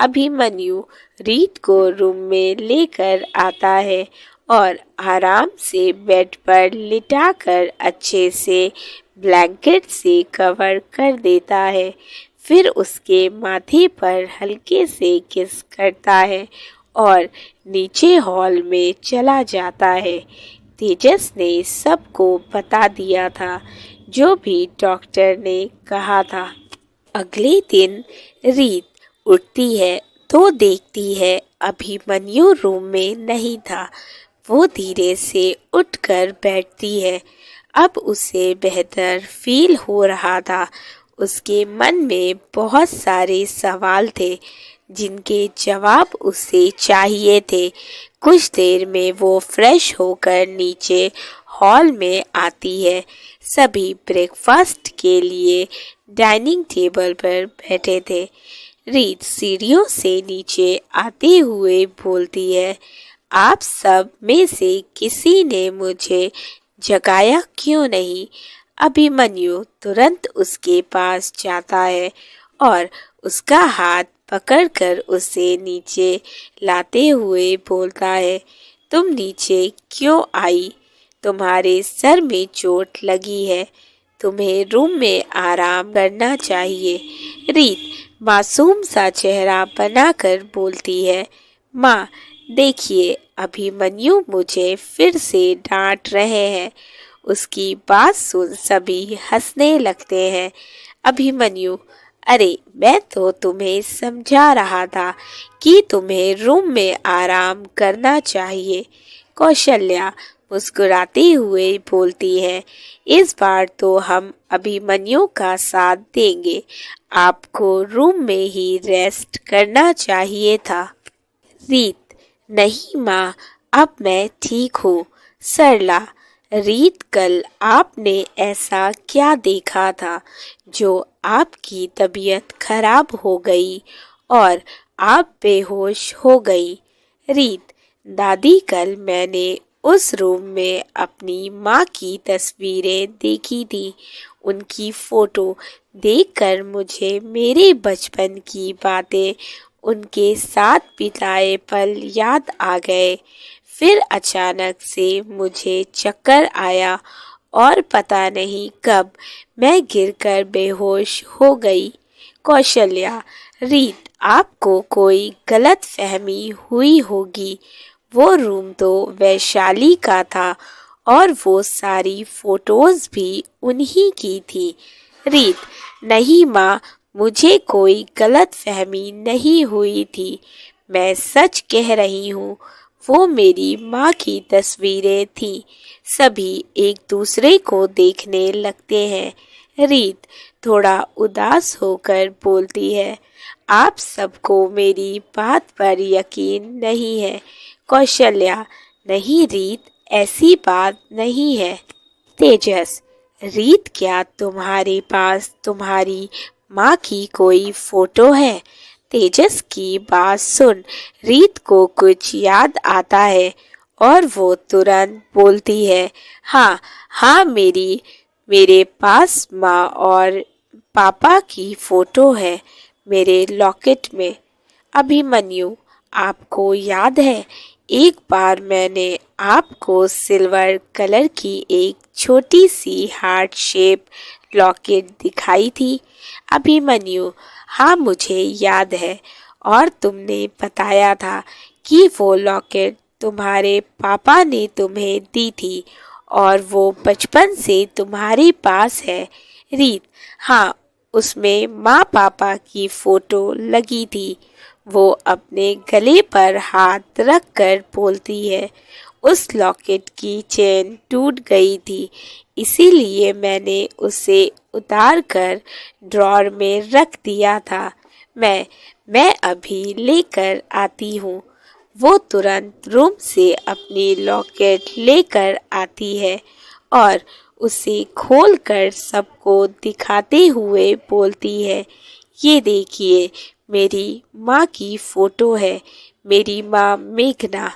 अभिमन्यु रीत को रूम में लेकर आता है और आराम से बेड पर लिटाकर अच्छे से ब्लैंकेट से कवर कर देता है। फिर उसके माथे पर हल्के से किस करता है और नीचे हॉल में चला जाता है। तेजस ने सबको बता दिया था जो भी डॉक्टर ने कहा था। अगले दिन रीत उठती है तो देखती है अभिमन्यु रूम में नहीं था। वो धीरे से उठकर बैठती है। अब उसे बेहतर फील हो रहा था। उसके मन में बहुत सारे सवाल थे जिनके जवाब उसे चाहिए थे। कुछ देर में वो फ्रेश होकर नीचे हॉल में आती है। सभी ब्रेकफास्ट के लिए डाइनिंग टेबल पर बैठे थे। रीत सीढ़ियों से नीचे आते हुए बोलती है, आप सब में से किसी ने मुझे जगाया क्यों नहीं? अभिमन्यु तुरंत उसके पास जाता है और उसका हाथ पकड़कर उसे नीचे लाते हुए बोलता है, तुम नीचे क्यों आई? तुम्हारे सर में चोट लगी है, तुम्हें रूम में आराम करना चाहिए। रीत मासूम सा चेहरा बनाकर बोलती है, माँ देखिए, अभिमन्यु मुझे फिर से डांट रहे हैं। उसकी बात सुन सभी हंसने लगते हैं। अभिमन्यु, अरे मैं तो तुम्हें समझा रहा था कि तुम्हें रूम में आराम करना चाहिए। कौशल्या मुस्कुराते हुए बोलती है, इस बार तो हम अभिमन्यु का साथ देंगे। आपको रूम में ही रेस्ट करना चाहिए था। रीत, नहीं माँ, अब मैं ठीक हूँ। सरला, रीत कल आपने ऐसा क्या देखा था जो आपकी तबीयत खराब हो गई और आप बेहोश हो गई? रीत, दादी कल मैंने उस रूम में अपनी माँ की तस्वीरें देखी थी। उनकी फोटो देखकर मुझे मेरे बचपन की बातें, उनके साथ बिताए पल याद आ गए। फिर अचानक से मुझे चक्कर आया और पता नहीं कब मैं गिरकर बेहोश हो गई। कौशल्या, रीत आपको कोई गलत फहमी हुई होगी। वो रूम तो वैशाली का था और वो सारी फोटोज भी उन्हीं की थी। रीत, नहीं माँ, मुझे कोई गलत फहमी नहीं हुई थी। मैं सच कह रही हूँ, वो मेरी माँ की तस्वीरें थी। सभी एक दूसरे को देखने लगते हैं। रीत थोड़ा उदास होकर बोलती है, आप सबको मेरी बात पर यकीन नहीं है। कौशल्या, नहीं रीत, ऐसी बात नहीं है। तेजस, रीत क्या तुम्हारे पास तुम्हारी माँ की कोई फोटो है? तेजस की बात सुन रीत को कुछ याद आता है और वो तुरंत बोलती है, हाँ हाँ, मेरे पास माँ और पापा की फोटो है मेरे लॉकेट में। अभिमन्यु, आपको याद है एक बार मैंने आपको सिल्वर कलर की एक छोटी सी हार्ट शेप लॉकेट दिखाई थी? अभिमन्यु, हाँ मुझे याद है, और तुमने बताया था कि वो लॉकेट तुम्हारे पापा ने तुम्हें दी थी और वो बचपन से तुम्हारे पास है। रीत, हाँ, उसमें माँ पापा की फोटो लगी थी। वो अपने गले पर हाथ रख कर बोलती है, उस लॉकेट की चेन टूट गई थी, इसीलिए मैंने उसे उतार कर ड्रॉर में रख दिया था। मैं अभी लेकर आती हूँ। वो तुरंत रूम से अपनी लॉकेट लेकर आती है और उसे खोलकर सबको दिखाते हुए बोलती है, ये देखिए मेरी माँ की फोटो है, मेरी माँ मेघना।